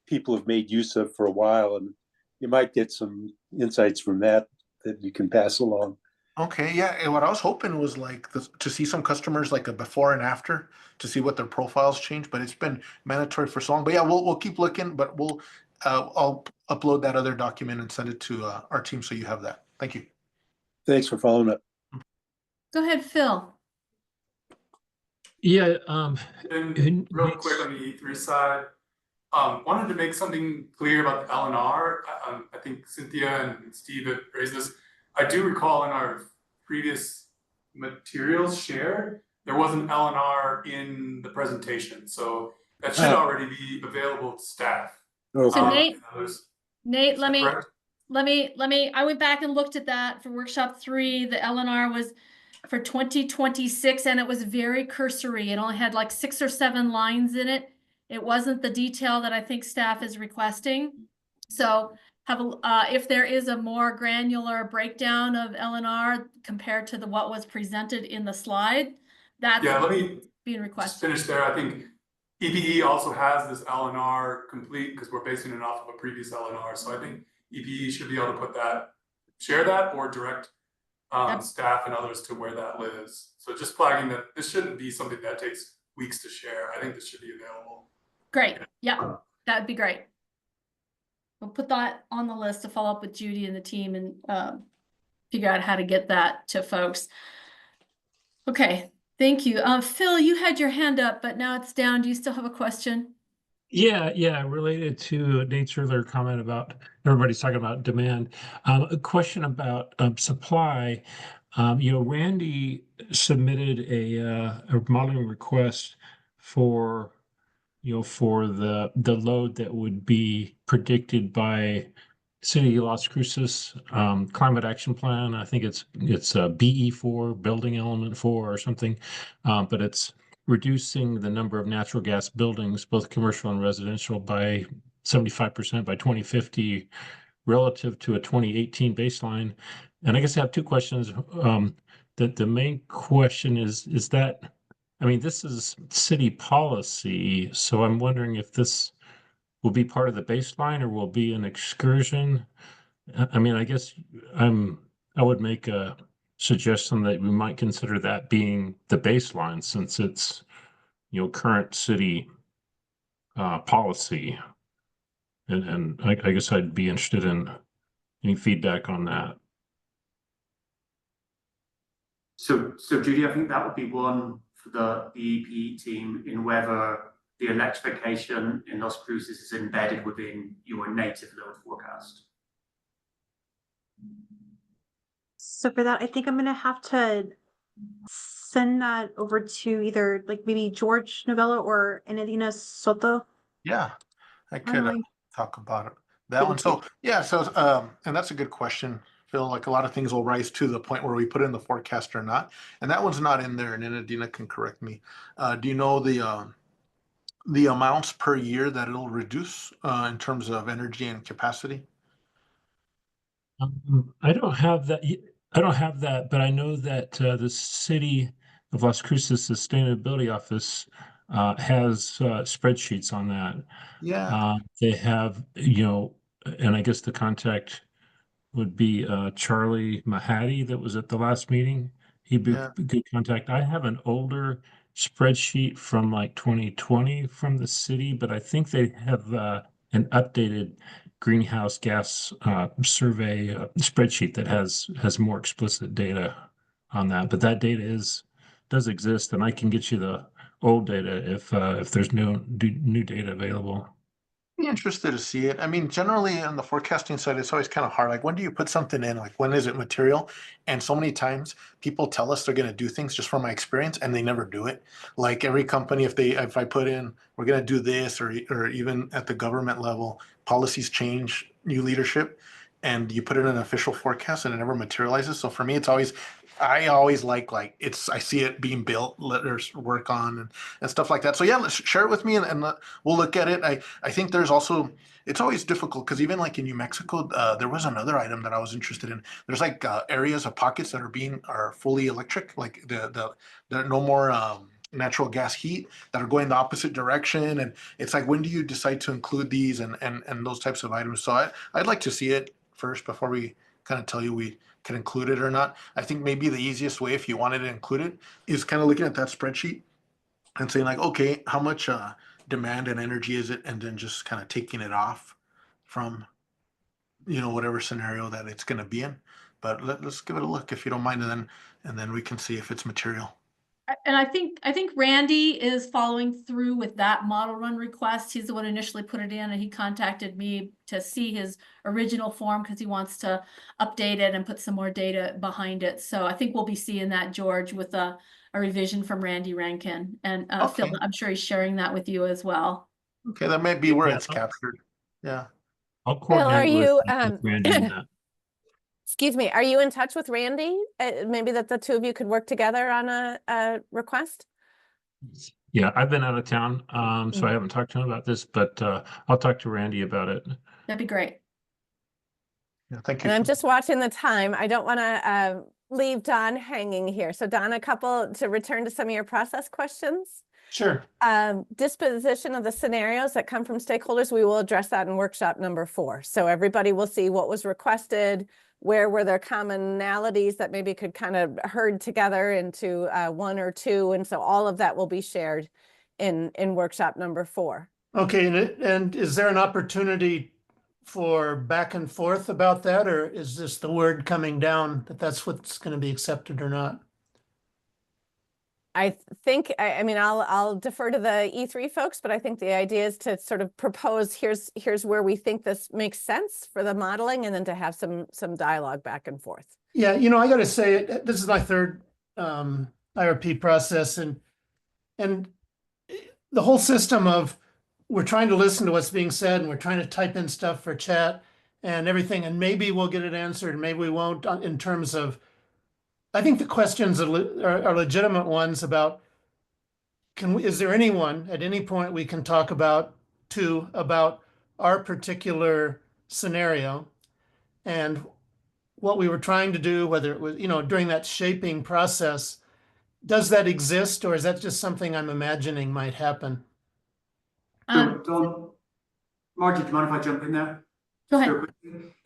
people have made use of for a while, and you might get some insights from that you can pass along. Okay, yeah. And what I was hoping was like to see some customers like a before and after to see what their profiles change, but it's been mandatory for so long. But yeah, we'll keep looking, but I'll upload that other document and send it to our team so you have that. Thank you. Thanks for following up. Go ahead, Phil. Yeah. And real quick on the E3 side, wanted to make something clear about the LNR. I think Cynthia and Steve have raised this. I do recall in our previous materials shared, there was an LNR in the presentation, so that should already be available to staff. Okay. So Nate, let correct? me, I went back and looked at that for workshop 3. The LNR was for 2026 and it was very cursory. It only had like 6 or 7 lines in it. It wasn't the detail that I think staff is requesting. So if there is a more granular breakdown of LNR compared to what was presented in the slide, that's let me being just requested. finish there. I think EPE also has this LNR complete because we're basing it off of a previous LNR. So I think EPE should be able to share that or direct staff and others to where that lives. So just flagging that this shouldn't be something that takes weeks to share. I think this should be available. Great. Yeah, that would be great. We'll put that on the list to follow up with Judy and the team and figure out how to get that to folks. Okay, thank you. Phil, you had your hand up, but now it's down. Do you still have a question? Yeah, related to Nate's earlier comment about everybody's talking about demand. A question about supply. Randy submitted a modeling request for for the load that would be predicted by City of Las Cruces Climate Action Plan. I think it's BE4, Building Element 4 or something, but it's reducing the number of natural gas buildings, both commercial and residential, by 75% by 2050 relative to a 2018 baseline. And I guess I have two questions. The main question is that, I mean, this is city policy, so I'm wondering if this will be part of the baseline or will be an excursion. I mean, I guess I would make a suggestion that we might consider that being the baseline since it's, current city policy. And I guess I'd be interested in any feedback on that. So Judy, I think that would be one for the EPE team in whether the electrification in Las Cruces is embedded within your native load forecast. So for that, I think I'm gonna have to send that over to either like maybe George Novello or Enedina Soto. Yeah, I could Online. talk about it. That Thank one. So yeah, so and that's a good question, Phil. Like a lot of things will rise to the point where we put in the forecast or not, and that one's not in there. And then Adina can correct me. Do you know the amounts per year that it'll reduce in terms of energy and capacity? I don't have that. I don't have that, but I know that the City of Las Cruces Sustainability Office has spreadsheets on that. Yeah, They have, and I guess the contact would be Charlie Mahadi that was at the last meeting. He'd be yeah. a good contact. I have an older spreadsheet from like 2020 from the city, but I think they have an updated greenhouse gas survey spreadsheet that has more explicit data on that. But that data does exist, and I can get you the old data if there's no new data available. Be interested to see it. I mean, generally on the forecasting side, it's always kind of hard. Like, when do you put something in? Like, when is it material? And so many times people tell us they're going to do things just from my experience and they never do it. Like every company, if I put in, we're going to do this, or even at the government level, policies change, new leadership, and you put it in an official forecast and it never materializes. So for me, I always like I see it being built, letters work on and stuff like that. So yeah, let's share it with me and we'll look at it. I think there's also, it's always difficult because even like in New Mexico, there was another item that I was interested in. There's like areas of pockets that are fully electric, like there are no more natural gas heat that are going the opposite direction. And it's like, when do you decide to include these and those types of items? So I'd like to see it first before we kind of tell you we can include it or not. I think maybe the easiest way, if you wanted to include it, is kind of looking at that spreadsheet and saying like, okay, how much demand and energy is it? And then just kind of taking it off from, whatever scenario that it's going to be in. But let's give it a look if you don't mind. And then we can see if it's material. And I think Randy is following through with that model run request. He's the one who initially put it in, and he contacted me to see his original form because he wants to update it and put some more data behind it. So I think we'll be seeing that, George, with a revision from Randy Rankin. And Okay. Phil, I'm sure he's sharing that with you as well. Okay, that may be where Yeah, it's captured. Yeah. I'll Phil, are coordinate you, with Randy on that. excuse me, are you in touch with Randy? Maybe that the two of you could work together on a request? Yeah, I've been out of town, so I haven't talked to him about this, but I'll talk to Randy about it. That'd be great. Yeah, thank you. And I'm just watching the time. I don't want to leave Don hanging here. So Don, a couple to return to some of your process questions. Sure. Disposition of the scenarios that come from stakeholders, we will address that in workshop number 4. So everybody will see what was requested, where were there commonalities that maybe could kind of herd together into 1 or 2. And so all of that will be shared in workshop number 4. Okay, and is there an opportunity for back and forth about that, or is this the word coming down that that's what's going to be accepted or not? think, I mean, I'll defer to the E3 folks, but I think the idea is to sort of propose, here's where we think this makes sense for the modeling, and then to have some dialogue back and forth. Yeah, I got to say, this is my third IRP process, and the whole system of we're trying to listen to what's being said, and we're trying to type in stuff for chat and everything, and maybe we'll get it answered, and maybe we won't. In terms of, I think the questions are legitimate ones about is there anyone at any point we can talk about our particular scenario and what we were trying to do, whether it was, during that shaping process. Does that exist, or is that just something I'm imagining might happen? Don, Margie, do you mind if I jump in there? Go ahead.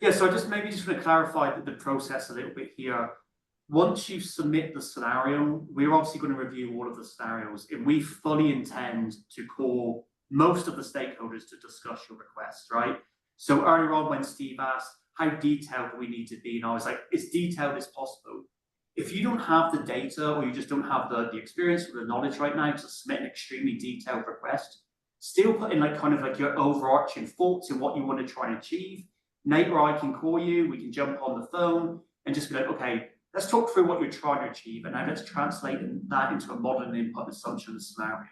Yeah, so I just want to clarify the process a little bit here. Once you submit the scenario, we're obviously going to review all of the scenarios, and we fully intend to call most of the stakeholders to discuss your request, right? So earlier on when Steve asked, how detailed do we need to be? And I was like, as detailed as possible. If you don't have the data, or you just don't have the experience or the knowledge right now to submit an extremely detailed request, still put in your overarching thoughts and what you want to try and achieve. Nate or I can call you, we can jump on the phone and just be like, okay, let's talk through what you're trying to achieve, and now let's translate that into a modeling input assumption scenario.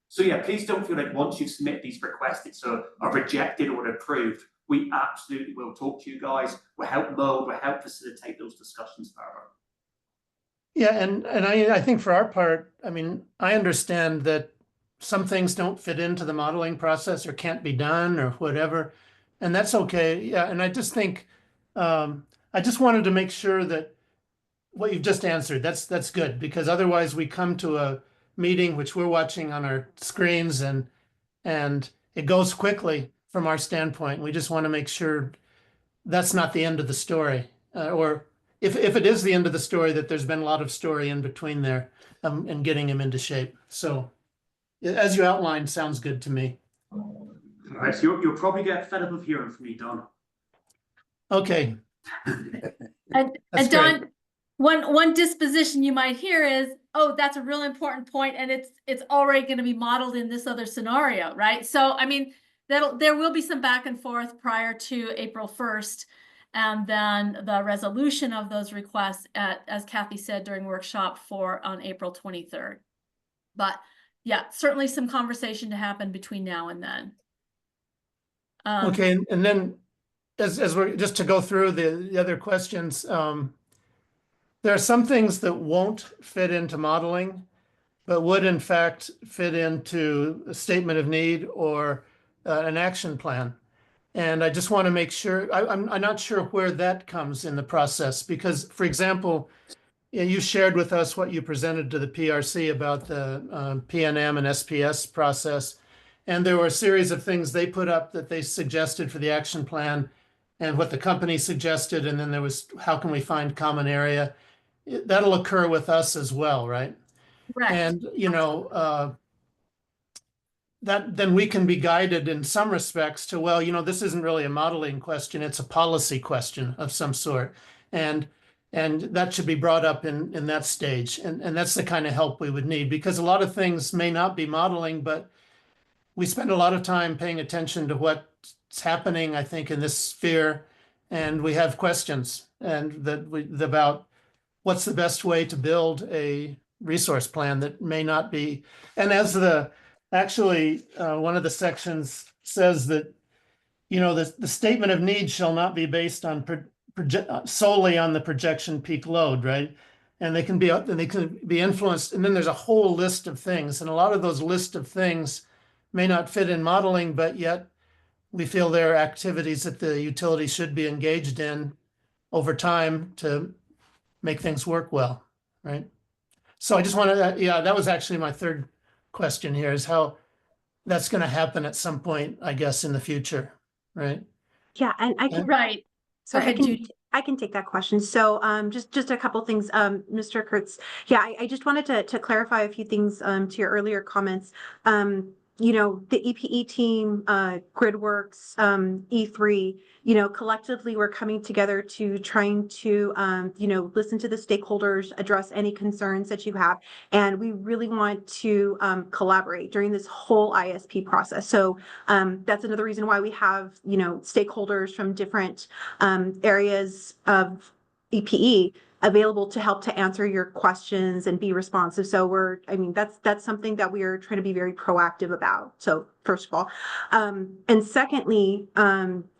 So yeah, please don't feel like once you submit these requests, it's a rejected or approved. We absolutely will talk to you guys. We'll help mold, we'll help facilitate those discussions further. Yeah, and I think for our part, I mean, I understand that some things don't fit into the modeling process or can't be done or whatever, and that's okay. Yeah, and I just think I just wanted to make sure that what you've just answered, that's good, because otherwise we come to a meeting which we're watching on our screens and it goes quickly from our standpoint. We just want to make sure that's not the end of the story, or if it is the end of the story, that there's been a lot of story in between there, and getting him into shape. So as you outlined, sounds good to me. All right, so you'll probably get fed up of hearing from me, Don. Okay. And That's Don, great. one disposition you might hear is, oh, that's a real important point, and it's already going to be modeled in this other scenario, right? So I mean, there will be some back and forth prior to April 1st, and then the resolution of those requests as Kathy said during workshop on April 23rd. But yeah, certainly some conversation to happen between now and then. Okay, and then as we're just to go through the other questions, there are some things that won't fit into modeling, but would in fact fit into a statement of need or an action plan. And I just want to make sure, I'm not sure where that comes in the process, because, for example, you shared with us what you presented to the PRC about the PNM and SPS process. And there were a series of things they put up that they suggested for the action plan and what the company suggested. And then there was, how can we find common area? That'll occur with us as well, right? Right. And, that then we can be guided in some respects to, well, this isn't really a modeling question, it's a policy question of some sort. And that should be brought up in that stage. And that's the kind of help we would need, because a lot of things may not be modeling, but we spend a lot of time paying attention to what's happening, I think, in this sphere. And we have questions about what's the best way to build a resource plan that may not be. And as one of the sections says that, the statement of need shall not be based on solely on the projection peak load, right? And they can be influenced. And then there's a whole list of things. And a lot of those list of things may not fit in modeling, but yet we feel there are activities that the utility should be engaged in over time to make things work well, right? So I just want to, that was actually my third question here, is how that's going to happen at some point, I guess, in the future, right? Yeah, and I can Right. So Go ahead, Judy. I can take that question. So just a couple things, Mr. Kurtz. Yeah, I just wanted to clarify a few things to your earlier comments. you know, the EPE team, GridWorks, E3, you know, collectively we're coming together to trying to, you know, listen to the stakeholders, address any concerns that you have. And we really want to collaborate during this whole ISP process. So that's another reason why we have, you know, stakeholders from different areas of EPE available to help to answer your questions and be responsive. So I mean, that's something that we are trying to be very proactive about. So first of all, and secondly,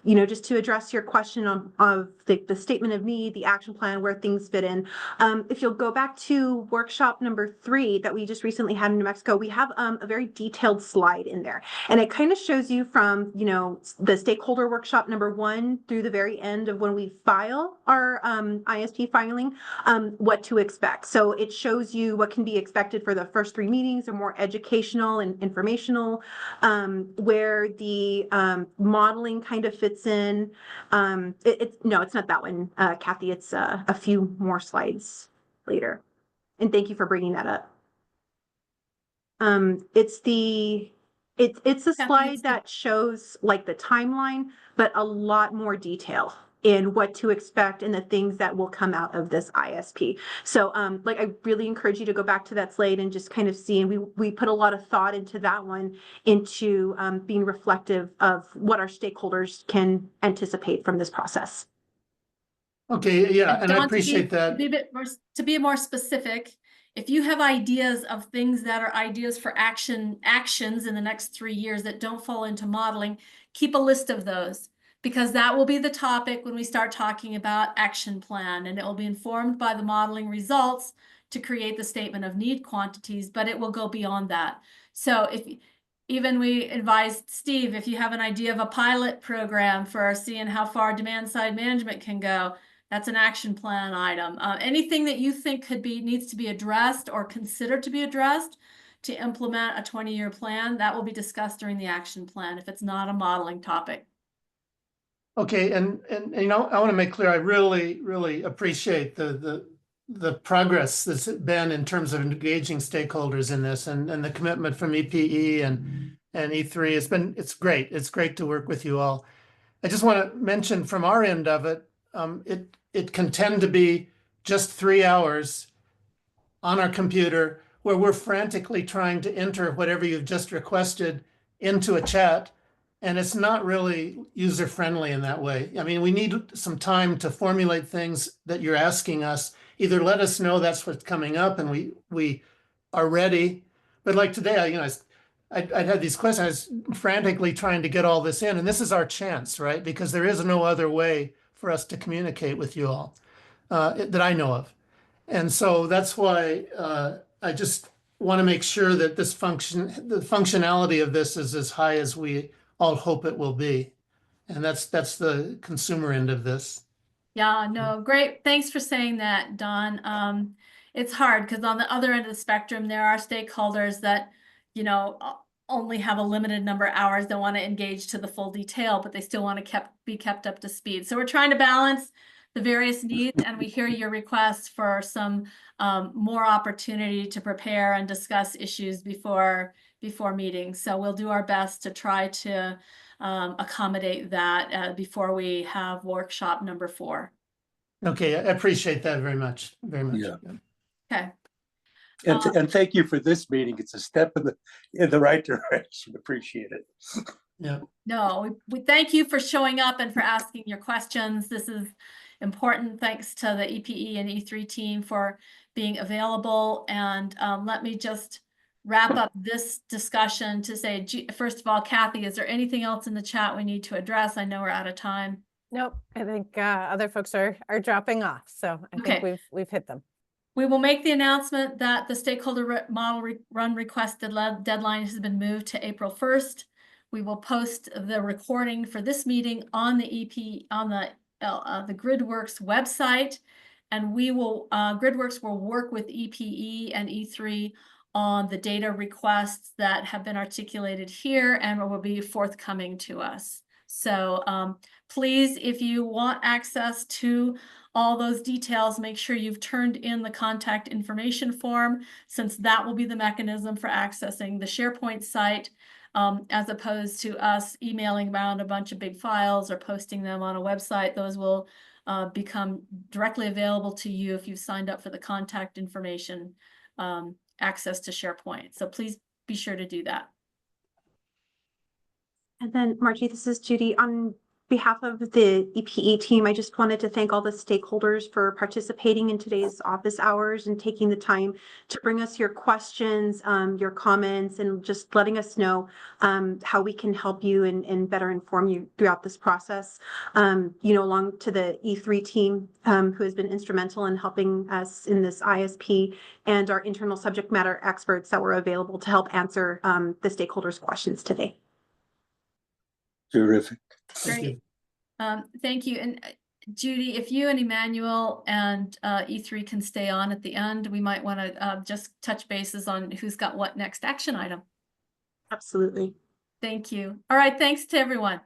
you know, just to address your question of the statement of need, the action plan, where things fit in. If you'll go back to workshop number 3 that we just recently had in New Mexico, we have a very detailed slide in there, and it kind of shows you from, you know, the stakeholder workshop number 1 through the very end of when we file our ISP filing, what to expect. So it shows you what can be expected for the first 3 meetings, are more educational and informational, where the modeling kind of fits in. No, it's not that one, Kathy. It's a few more slides later. And thank you for bringing that up. It's a slide that shows like the timeline, but a lot more detail in what to expect and the things that will come out of this ISP. So like I really encourage you to go back to that slide and just kind of see, and we put a lot of thought into that one, into being reflective of what our stakeholders can anticipate from this process. Okay, yeah, and I Don, appreciate that. To be more specific, if you have ideas of things that are ideas for actions in the next 3 years that don't fall into modeling, keep a list of those, because that will be the topic when we start talking about action plan, and it will be informed by the modeling results to create the statement of need quantities, but it will go beyond that. So even we advised Steve, if you have an idea of a pilot program for seeing how far demand side management can go, that's an action plan item. Anything that you think needs to be addressed or considered to be addressed to implement a 20-year plan, that will be discussed during the action plan if it's not a modeling topic. Okay, and you know, I want to make clear, I really, really appreciate the progress that's been in terms of engaging stakeholders in this, and the commitment from EPE and E3. It's great. It's great to work with you all. I just want to mention from our end of it, it can tend to be just 3 hours on our computer where we're frantically trying to enter whatever you've just requested into a chat, and it's not really user friendly in that way. I mean, we need some time to formulate things that you're asking us. Either let us know that's what's coming up and we are ready. But like today, I'd had these questions. I was frantically trying to get all this in, and this is our chance, right? Because there is no other way for us to communicate with you all that I know of. And so that's why I just want to make sure that the functionality of this is as high as we all hope it will be. And that's the consumer end of this. Yeah, no, great. Thanks for saying that, Don. It's hard because on the other end of the spectrum, there are stakeholders that, you know, only have a limited number of hours. They want to engage to the full detail, but they still want to be kept up to speed. So we're trying to balance the various needs, and we hear your requests for some more opportunity to prepare and discuss issues before meetings. So we'll do our best to try to accommodate that before we have workshop number 4. Okay, I appreciate that very much. Very much. Yeah. Okay. And thank you for this meeting. It's a step in the right direction. Appreciate it. Yeah. No, we thank you for showing up and for asking your questions. This is important. Thanks to the EPE and E3 team for being available. And let me just wrap up this discussion to say, first of all, Kathy, is there anything else in the chat we need to address? I know we're out of time. Nope, I think other folks are dropping off, so I think we've hit them. We will make the announcement that the stakeholder model run request deadline has been moved to April 1st. We will post the recording for this meeting on the GridWorks website, and we will GridWorks will work with EPE and E3 on the data requests that have been articulated here and will be forthcoming to us. So please, if you want access to all those details, make sure you've turned in the contact information form, since that will be the mechanism for accessing the SharePoint site. as opposed to us emailing around a bunch of big files or posting them on a website. Those will become directly available to you if you've signed up for the contact information access to SharePoint. So please be sure to do that. And then Margie, this is Judy. On behalf of the EPE team, I just wanted to thank all the stakeholders for participating in today's office hours and taking the time to bring us your questions, your comments, and just letting us know how we can help you and better inform you throughout this process. Along to the E3 team who has been instrumental in helping us in this ISP, and our internal subject matter experts that were available to help answer the stakeholders' questions today. Terrific. Great. Thank you. And Judy, if you and Emmanuel and E3 can stay on at the end, we might want to just touch bases on who's got what next action item. Absolutely. Thank you. All right. Thanks to everyone.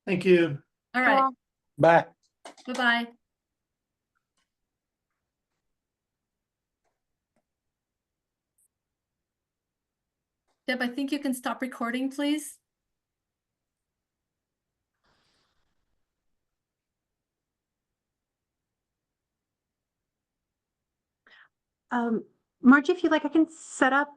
Thank you. All right. Bye. Bye-bye. Deb, I think you can stop recording, please. Margie, if you'd like, I can set up